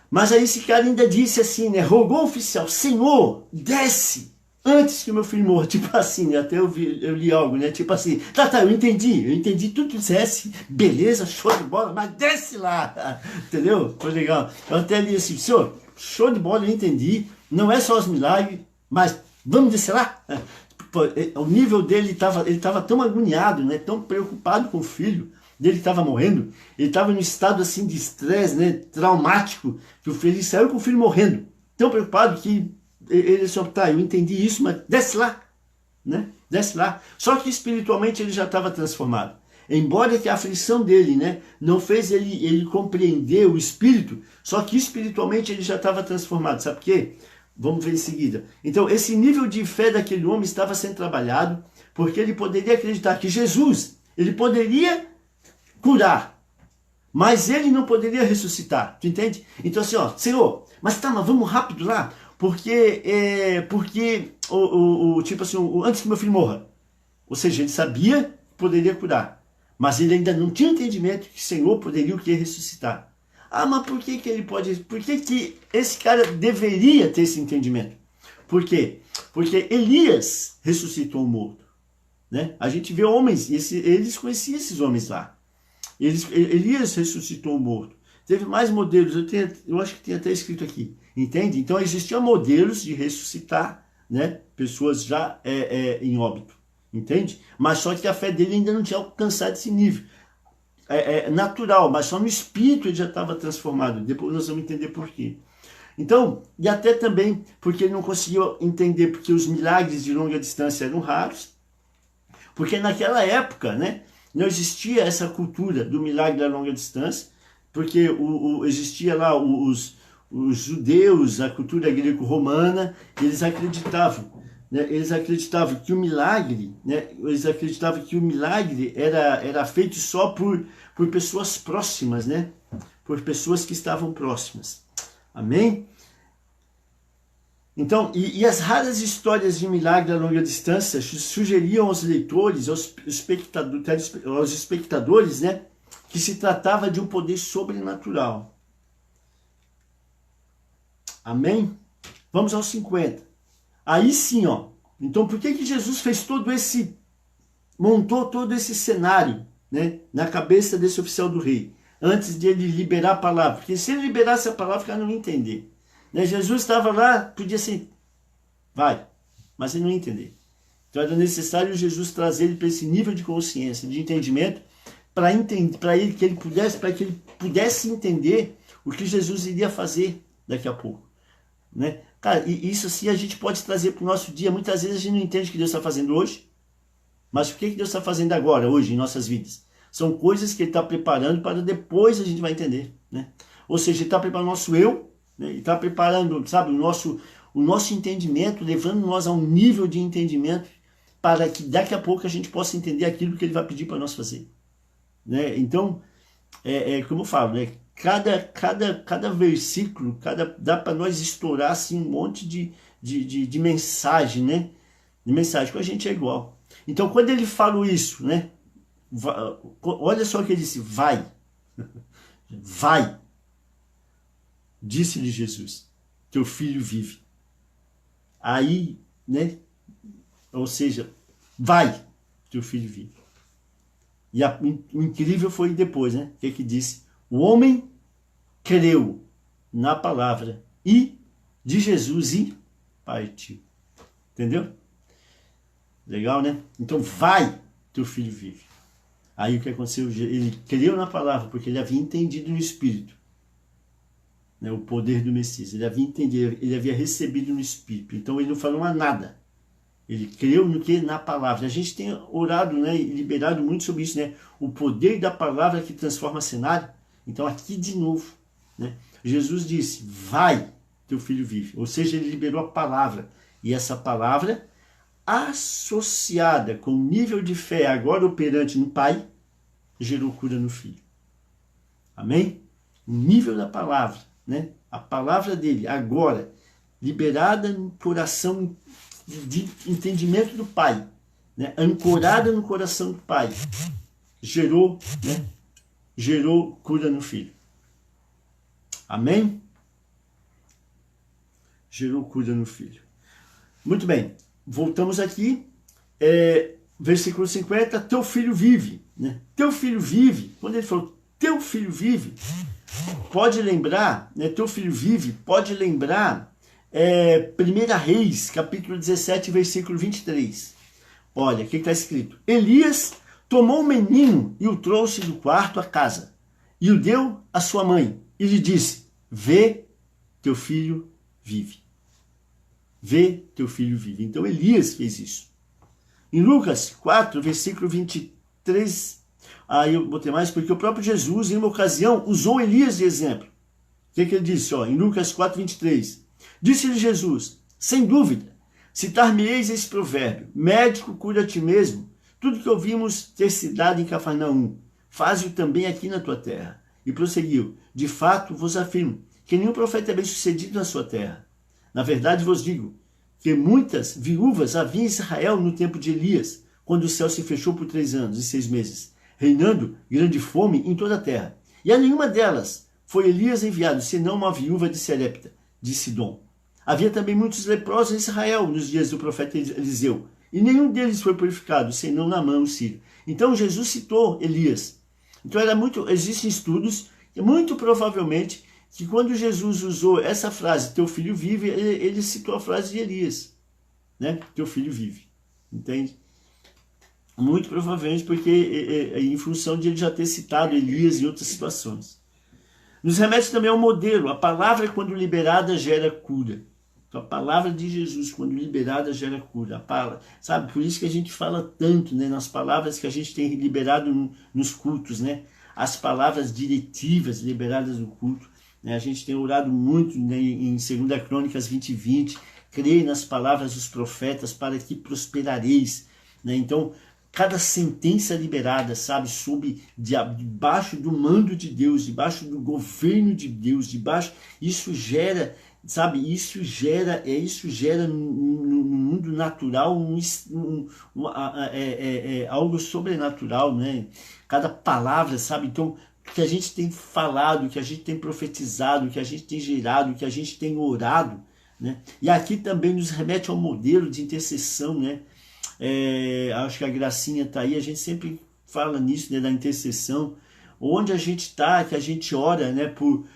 Mas aí esse cara ainda disse assim, né? Rogou o oficial, Senhor, desce antes que o meu filho morra. Tipo assim, né? Até eu li algo, né? Tipo assim, tá, eu entendi tudo que dissesse, beleza, show de bola, mas desce lá, entendeu? Foi legal. Eu até li assim, senhor, show de bola, eu entendi. Não é só os milagres, mas vamos descer lá? O nível dele, ele estava tão agoniado, né, tão preocupado com o filho dele que estava morrendo. Ele estava em um estado assim de estresse, né, traumático, que ele saiu com o filho morrendo. Tão preocupado que ele só, eu entendi isso, mas desce lá, né? Desce lá. Só que espiritualmente ele já estava transformado. Embora que a aflição dele, né, não fez ele compreender o espírito, só que espiritualmente ele já estava transformado. Sabe por quê? Vamos ver em seguida. Então, esse nível de fé daquele homem estava sendo trabalhado, porque ele poderia acreditar que Jesus, ele poderia curar, mas ele não poderia ressuscitar. Tu entende? Então assim, Senhor, mas vamos rápido lá, porque tipo assim, antes que meu filho morra. Ou seja, ele sabia que poderia curar, mas ele ainda não tinha entendimento que o Senhor poderia o que? Ressuscitar. Mas por que ele pode? Por que esse cara deveria ter esse entendimento? Por quê? Porque Elias ressuscitou o morto, né? A gente vê homens, eles conheciam esses homens lá. Elias ressuscitou o morto. Teve mais modelos, eu acho que tem até escrito aqui, entende? Então existiam modelos de ressuscitar, né, pessoas já em óbito, entende? Mas só que a fé dele ainda não tinha alcançado esse nível. Natural, mas só no espírito ele já estava transformado. Depois nós vamos entender por quê. Então, e até também porque ele não conseguiu entender porque os milagres de longa distância eram raros, porque naquela época, né, não existia essa cultura do milagre da longa distância, porque existia lá os judeus, a cultura greco-romana, eles acreditavam, né, que o milagre, né, era feito só por pessoas próximas, né, por pessoas que estavam próximas. Amém? Então, e as raras histórias de milagre a longa distância sugeriam aos leitores, aos espectadores, né, que se tratava de um poder sobrenatural. Amém? Vamos aos 50. Aí sim, ó. Então por que Jesus fez montou todo esse cenário, né, na cabeça desse oficial do rei, antes de ele liberar a palavra? Porque se ele liberasse a palavra, o cara não ia entender. Né? Jesus estava lá, podia assim, vai, mas ele não ia entender. Então era necessário Jesus trazer ele para esse nível de consciência, de entendimento, para que ele pudesse entender o que Jesus iria fazer daqui a pouco. Né? Cara, e isso assim a gente pode trazer para o nosso dia. Muitas vezes a gente não entende o que Deus está fazendo hoje, mas o que Deus está fazendo agora, hoje, em nossas vidas? São coisas que Ele está preparando para depois a gente vai entender. Né? Ou seja, Ele está preparando o nosso eu, né? Ele está preparando, sabe, o nosso entendimento, levando nós a um nível de entendimento para que daqui a pouco a gente possa entender aquilo que Ele vai pedir para nós fazer. Né? Então, como eu falo, né? Cada versículo, dá para nós estourar assim, um monte de mensagem, né? De mensagem, que a gente é igual. Então, quando ele falou isso, né? Olha só o que ele disse, vai, vai, disse-lhe Jesus, teu filho vive. Aí, né? Ou seja, vai, teu filho vive. E o incrível foi depois, né? O que disse? O homem creu na palavra de Jesus e partiu. Entendeu? Legal, né? Então vai, teu filho vive. Aí o que aconteceu? Ele creu na palavra, porque ele havia entendido no Espírito, né, o poder do Messias. Ele havia entendido, ele havia recebido no Espírito. Então ele não falou a nada. Ele creu no que? Na palavra. A gente tem orado, né, e liberado muito sobre isso, né? O poder da palavra que transforma cenário. Então aqui de novo, né? Jesus disse, vai, teu filho vive. Ou seja, ele liberou a palavra. E essa palavra, associada com o nível de fé agora operante no Pai, gerou cura no Filho. Amém? O nível da palavra, né? A palavra dele agora, liberada no coração de entendimento do Pai, né? Ancorada no coração do Pai, gerou, né? Gerou cura no Filho. Amém? Gerou cura no Filho. Muito bem, voltamos aqui, versículo 50, teu filho vive. Né? Teu filho vive, quando ele falou teu filho vive, pode lembrar, né? Teu filho vive, pode lembrar 1 Reis, capítulo 17, versículo 23. Olha, o que está escrito? Elias tomou o menino e o trouxe do quarto à casa, e o deu à sua mãe, e lhe disse, vê, teu filho vive. Vê, teu filho vive. Então Elias fez isso. Em Lucas 4, versículo 23, aí eu botei mais, porque o próprio Jesus, em uma ocasião, usou Elias de exemplo. O que ele disse? Em Lucas 4, 23. Disse-lhe Jesus, sem dúvida, citar-me-eis esse provérbio, médico, cura a ti mesmo. Tudo que ouvimos ter se dado em Cafarnaum, faze-o também aqui na tua terra. E prosseguiu, de fato vos afirmo, que nenhum profeta é bem sucedido na sua terra. Na verdade vos digo, que muitas viúvas havia em Israel no tempo de Elias, quando o céu se fechou por 3 anos e 6 meses, reinando grande fome em toda a terra. E a nenhuma delas foi Elias enviado, senão uma viúva de Serepta, de Sidom. Havia também muitos leprosos em Israel nos dias do profeta Eliseu, e nenhum deles foi purificado, senão Naamã o sírio. Então Jesus citou Elias. Então existem estudos, e muito provavelmente, que quando Jesus usou essa frase, teu filho vive, ele citou a frase de Elias, né? Teu filho vive, entende? Muito provavelmente porque em função de ele já ter citado Elias em outras situações. Nos remete também ao modelo, a palavra quando liberada gera cura. Então, a palavra de Jesus quando liberada gera cura. Sabe, por isso que a gente fala tanto, né, nas palavras que a gente tem liberado nos cultos, né? As palavras diretivas liberadas no culto. A gente tem orado muito, né, em 2 Crônicas 20, 20. Creio nas palavras dos profetas para que prosperareis. Né? Então, cada sentença liberada, sabe, debaixo do mando de Deus, debaixo do governo de Deus, isso gera, sabe, isso gera no mundo natural algo sobrenatural, né? Cada palavra, sabe, então que a gente tem falado, que a gente tem profetizado, que a gente tem gerado, que a gente tem orado, né? E aqui também nos remete ao modelo de intercessão, né? Acho que a Gracinha está aí, a gente sempre fala nisso, né, da intercessão, onde a gente está, que a gente ora, né, por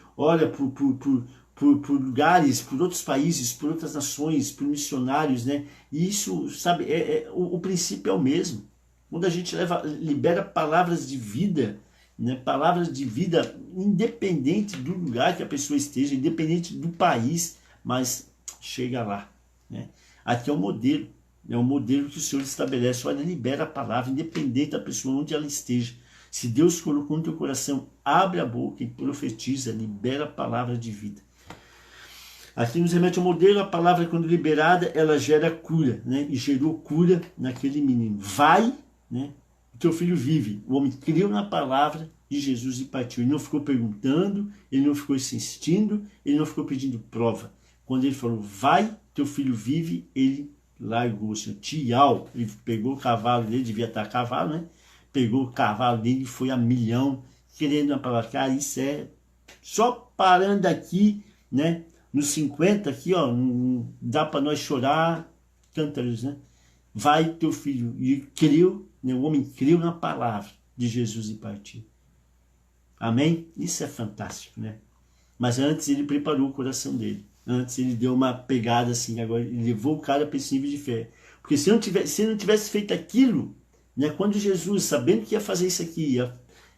lugares, por outros países, por outras nações, por missionários, né? E isso, sabe, o princípio é o mesmo. Quando a gente libera palavras de vida, né? Palavras de vida independente do lugar que a pessoa esteja, independente do país, mas chega lá, né? Aqui é o modelo que o Senhor estabelece. Olha, libera a palavra, independente da pessoa, onde ela esteja. Se Deus colocou no teu coração, abre a boca e profetiza, libera a palavra de vida. Aqui nos remete ao modelo, a palavra quando liberada, ela gera cura, né? E gerou cura naquele menino. Vai, né? O teu filho vive. O homem creu na palavra de Jesus e partiu. Ele não ficou perguntando, ele não ficou insistindo, ele não ficou pedindo prova. Quando ele falou, vai, teu filho vive, ele largou o seu tchau. Ele pegou o cavalo dele, devia estar a cavalo, né? Pegou o cavalo dele e foi a milhão, querendo uma palavra. Cara, isso é só parando aqui, né? Nos 50 aqui, ó, não dá para nós chorar, cântaros, né? Vai teu filho. E creu, né? O homem creu na palavra de Jesus e partiu. Amém? Isso é fantástico, né? Mas antes ele preparou o coração dele. Antes ele deu uma pegada assim, agora ele levou o cara para esse nível de fé. Porque se ele não tivesse feito aquilo, né? Quando Jesus, sabendo que ia fazer isso aqui,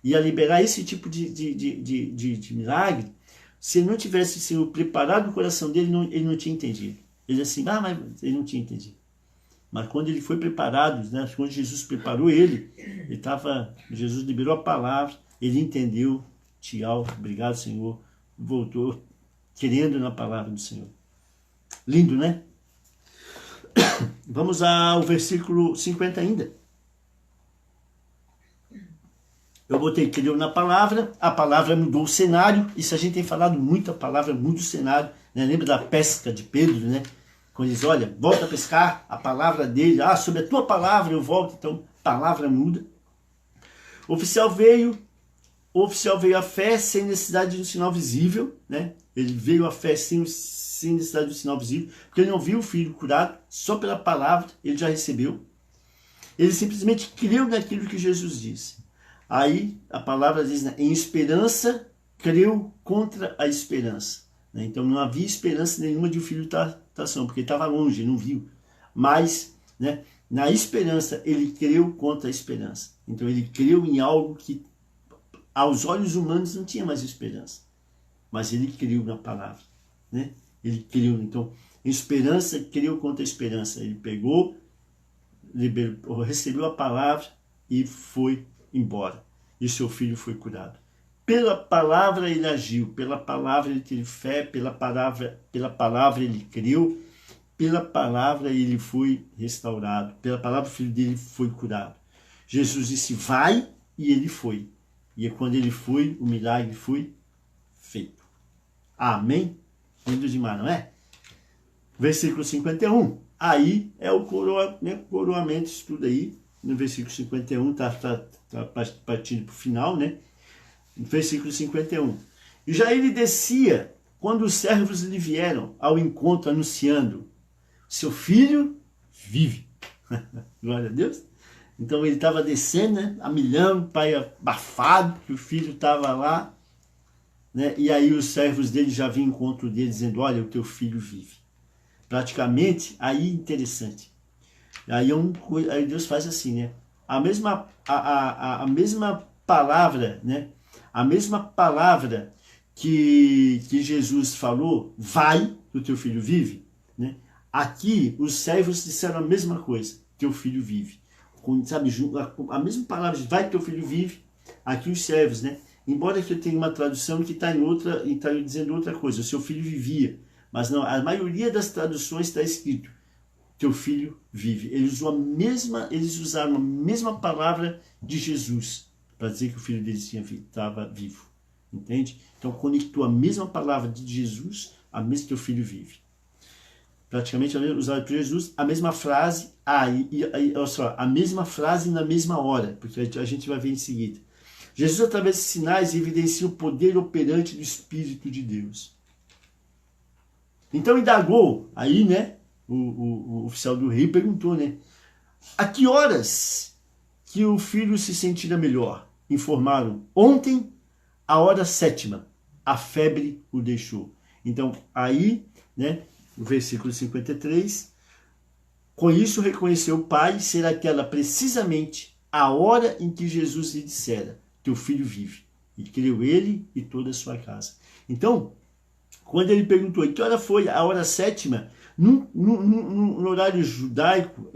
ia liberar esse tipo de milagre, se ele não tivesse sido preparado o coração dele, ele não tinha entendido. Ele assim, mas ele não tinha entendido. Mas quando ele foi preparado, né, quando Jesus preparou ele Jesus liberou a palavra, ele entendeu, tchau, obrigado Senhor, voltou querendo na palavra do Senhor. Lindo, né? Vamos ao versículo 50 ainda. Eu botei creu na palavra, a palavra mudou o cenário. Isso a gente tem falado muito, a palavra muda o cenário, né? Lembra da pesca de Pedro, né? Quando diz, olha, volta a pescar, a palavra dele, sobre a tua palavra eu volto, então a palavra muda. O oficial veio a fé sem necessidade de um sinal visível, né? Ele veio a fé sem necessidade de um sinal visível, porque ele não viu o filho curado, só pela palavra ele já recebeu. Ele simplesmente creu naquilo que Jesus disse. Aí a palavra diz, né, em esperança, creu contra a esperança. Né? Então não havia esperança nenhuma de o filho estar salvo, porque ele estava longe, não viu. Mas, né, na esperança, ele creu contra a esperança. Então ele creu em algo que aos olhos humanos não tinha mais esperança. Mas ele creu na palavra. Né? Ele creu, então, em esperança, creu contra a esperança. Ele pegou, recebeu a palavra e foi embora. E seu filho foi curado. Pela palavra ele agiu, pela palavra ele teve fé, pela palavra ele creu, pela palavra ele foi restaurado, pela palavra o filho dele foi curado. Jesus disse vai e ele foi. E quando ele foi, o milagre foi feito. Amém? Lindo demais, não é? Versículo 51. Aí é o coroamento, estuda aí. No versículo 51, está partindo para o final, né? No versículo 51. E já ele descia quando os servos lhe vieram ao encontro anunciando, seu filho vive. Glória a Deus. Então ele estava descendo, né? A milhão, pai abafado, que o filho estava lá, né? E aí os servos dele já vinham ao encontro dele dizendo, olha, o teu filho vive. Praticamente, aí interessante. Aí Deus faz assim, né? A mesma palavra, né? A mesma palavra que Jesus falou, vai, que o teu filho vive, né? Aqui os servos disseram a mesma coisa, teu filho vive. Sabe, a mesma palavra, vai, teu filho vive. Aqui os servos, né? Embora que eu tenha uma tradução que está em outra, e está dizendo outra coisa, o seu filho vivia. Mas não, a maioria das traduções está escrito, teu filho vive. Eles usaram a mesma palavra de Jesus para dizer que o filho deles estava vivo. Entende? Então conectou a mesma palavra de Jesus a mesma teu filho vive. Praticamente usaram por Jesus a mesma frase, olha só, a mesma frase na mesma hora, porque a gente vai ver em seguida. Jesus, através de sinais, evidencia o poder operante do Espírito de Deus. Então indagou, aí, né, o oficial do rei perguntou, né, a que horas que o filho se sentirá melhor? Informaram, ontem, a hora 7ª, a febre o deixou. Então, aí, né, o versículo 53, com isso reconheceu o pai ser aquela precisamente a hora em que Jesus lhe dissera, teu filho vive. E creu ele e toda a sua casa. Então, quando ele perguntou que hora foi a hora 7ª, no horário judaico,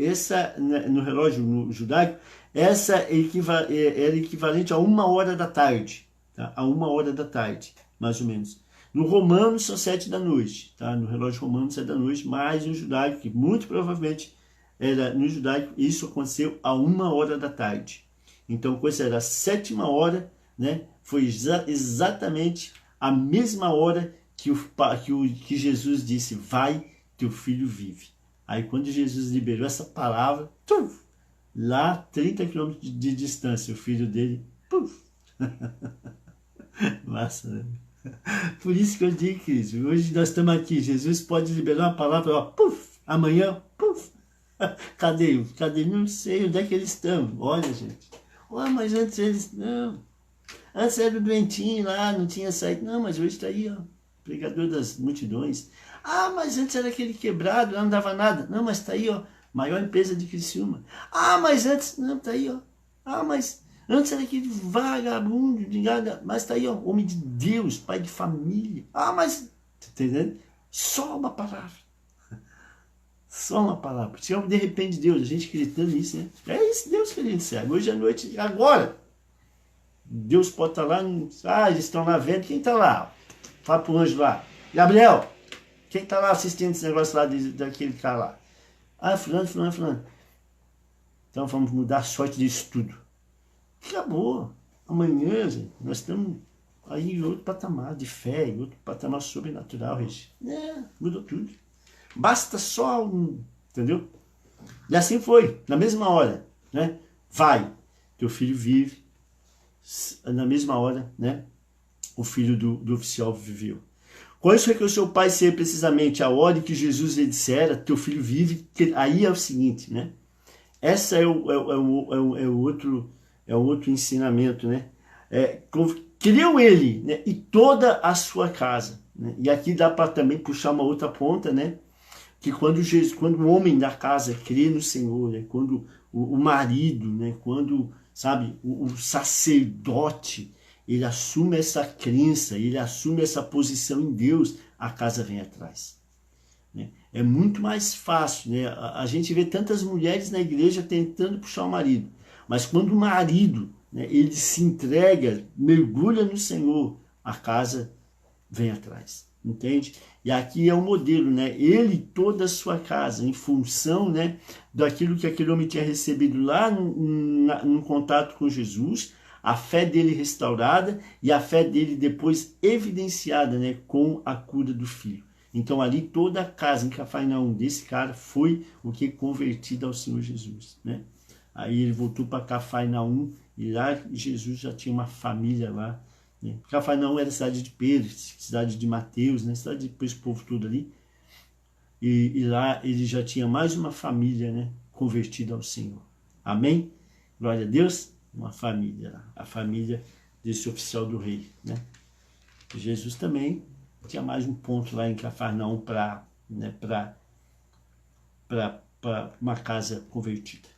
no relógio judaico, essa era equivalente a 1h da tarde, tá? A 1h da tarde, mais ou menos. No romano são 7 da noite, tá? No relógio romano 7 da noite, mas no judaico, que muito provavelmente era no judaico, isso aconteceu a 1h da tarde. Então, quando era a 7ª hora, né? Foi exatamente a mesma hora que Jesus disse, vai, teu filho vive. Aí quando Jesus liberou essa palavra, lá 30 quilômetros de distância, o filho dele, massa, né? Por isso que eu digo, querido, hoje nós estamos aqui, Jesus pode liberar uma palavra, ó, amanhã, cadê? Não sei onde é que eles estão. Olha, gente, mas antes eles, não, antes era o doentinho lá, não tinha saído, não, mas hoje está aí, ó, pregador das multidões. Mas antes era aquele quebrado, lá não dava nada. Não, mas está aí, ó, maior empresa de Criciúma. mas antes, não, está aí, ó. Mas antes era aquele vagabundo, mas está aí, ó, homem de Deus, pai de família. Mas, tá entendendo? Só uma palavra. Só uma palavra. Se de repente Deus, a gente acreditando nisso, né? É isso, Deus que a gente serve. Hoje à noite, agora, Deus pode estar lá, eles estão lá vendo, quem está lá? Fala pro anjo lá, Gabriel, quem está lá assistindo esse negócio lá, daquele cara lá? Fulano. Então vamos mudar a sorte disso tudo. Acabou. Amanhã, gente, nós estamos aí em outro patamar de fé, em outro patamar sobrenatural, Regi. Mudou tudo. Basta só entendeu? E assim foi, na mesma hora, né? Vai, teu filho vive. Na mesma hora, né? O filho do oficial viveu. Com isso reconheceu o pai ser precisamente a hora em que Jesus lhe dissera, teu filho vive. Aí é o seguinte, né? Essa é o outro ensinamento, né? Creu ele, né? E toda a sua casa. Né? E aqui dá para também puxar uma outra ponta, né? Que quando o homem da casa crê no Senhor, né? Quando o marido, né? Quando, sabe, o sacerdote, ele assume essa crença, ele assume essa posição em Deus, a casa vem atrás. Né? É muito mais fácil, né? A gente vê tantas mulheres na igreja tentando puxar o marido, mas quando o marido, né, ele se entrega, mergulha no Senhor, a casa vem atrás, entende? E aqui é o modelo, né? Ele e toda a sua casa, em função, né, daquilo que aquele homem tinha recebido lá no contato com Jesus, a fé dele restaurada e a fé dele depois evidenciada, né, com a cura do filho. Então ali toda a casa em Cafarnaum desse cara foi o que convertida ao Senhor Jesus, né? Aí ele voltou para Cafarnaum e lá Jesus já tinha uma família lá, né? Cafarnaum era cidade de Pedro, cidade de Mateus, né? Cidade de esse povo todo ali. E lá ele já tinha mais uma família, né, convertida ao Senhor. Amém? Glória a Deus. Uma família, a família desse oficial do rei, né? Jesus também tinha mais um ponto lá em Cafarnaum para, né, para uma casa convertida.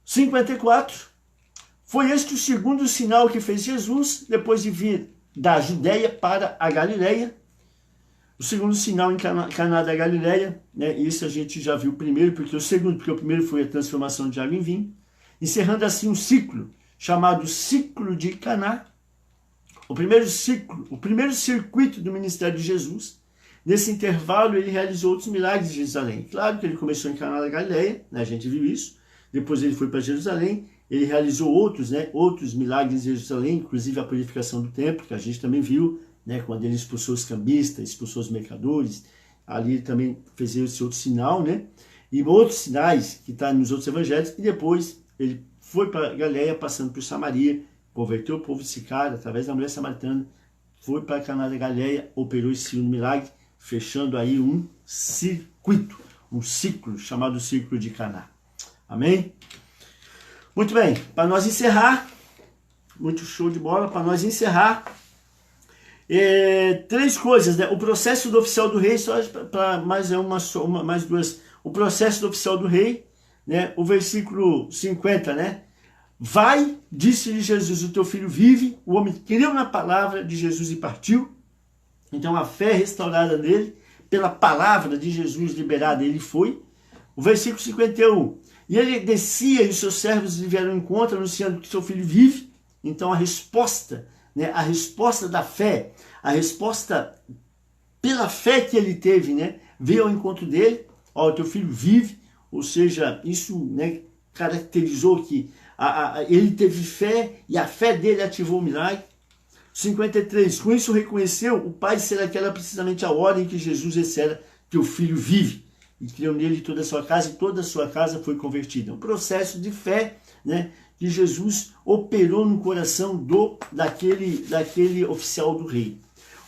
54. Foi este o segundo sinal que fez Jesus depois de vir da Judéia para a Galileia. O segundo sinal em Caná da Galileia, né? Isso a gente já viu primeiro, porque o primeiro foi a transformação de água em vinho. Encerrando assim um ciclo, chamado ciclo de Caná, o primeiro circuito do ministério de Jesus. Nesse intervalo ele realizou outros milagres em Jerusalém. Claro que ele começou em Caná da Galileia, né? A gente viu isso, depois ele foi para Jerusalém, ele realizou outros milagres em Jerusalém, inclusive a purificação do templo, que a gente também viu, né? Quando ele expulsou os cambistas, expulsou os mercadores, ali ele também fez esse outro sinal, né? E outros sinais que estão nos outros evangelhos, e depois ele foi para Galileia, passando por Samaria, converteu o povo de Sicar, através da mulher samaritana, foi para Caná da Galileia, operou esse milagre, fechando aí um circuito, um ciclo, chamado ciclo de Caná. Amém? Muito bem, para nós encerrar, muito show de bola, para nós encerrar, três coisas, né? O processo do oficial do rei, só para mais duas. O processo do oficial do rei, né? O versículo 50, né? Vai, disse-lhe Jesus, o teu filho vive. O homem creu na palavra de Jesus e partiu. Então a fé restaurada nele, pela palavra de Jesus liberada, ele foi. O versículo 51, e ele descia e os seus servos lhe vieram ao encontro, anunciando que seu filho vive. Então a resposta, né, a resposta da fé, a resposta pela fé que ele teve, né, veio ao encontro dele. Ó, teu filho vive, ou seja, isso, né, caracterizou que ele teve fé e a fé dele ativou o milagre. 53, com isso reconheceu o pai ser aquela precisamente a hora em que Jesus dissera, teu filho vive. E criou nele toda a sua casa, e toda a sua casa foi convertida. Um processo de fé, né, que Jesus operou no coração daquele oficial do rei.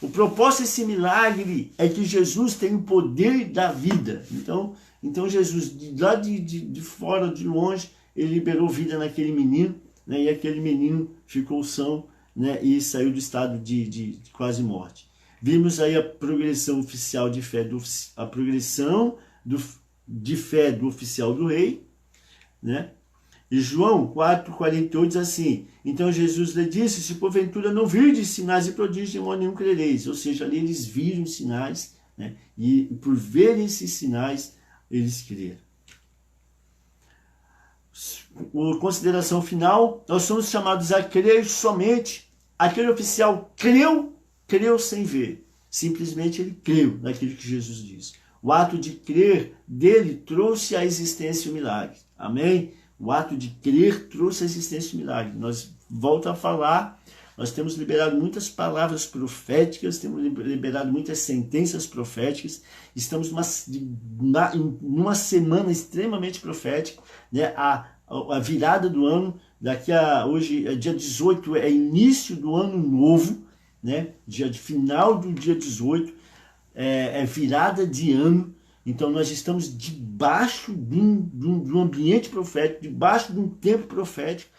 O propósito desse milagre é que Jesus tem o poder da vida. Então Jesus, lá de fora, de longe, ele liberou vida naquele menino, né, e aquele menino ficou são, né, e saiu do estado de quase morte. Vimos aí a progressão oficial de fé, a progressão de fé do oficial do rei, né? E João 4,48 diz assim, então Jesus lhe disse, se porventura não virdes sinais e prodígios, de modo nenhum crereis. Ou seja, ali eles viram sinais, né? E por verem esses sinais, eles creram. Consideração final, nós somos chamados a crer somente. Aquele oficial creu sem ver. Simplesmente ele creu naquilo que Jesus disse. O ato de crer dele trouxe à existência o milagre. Amém? O ato de crer trouxe à existência o milagre. Nós voltamos a falar, nós temos liberado muitas palavras proféticas, temos liberado muitas sentenças proféticas, estamos numa semana extremamente profética, né? A virada do ano, hoje é dia 18, é início do ano novo, né? Final do dia 18, é virada de ano. Então nós estamos debaixo de um ambiente profético, debaixo de um tempo profético,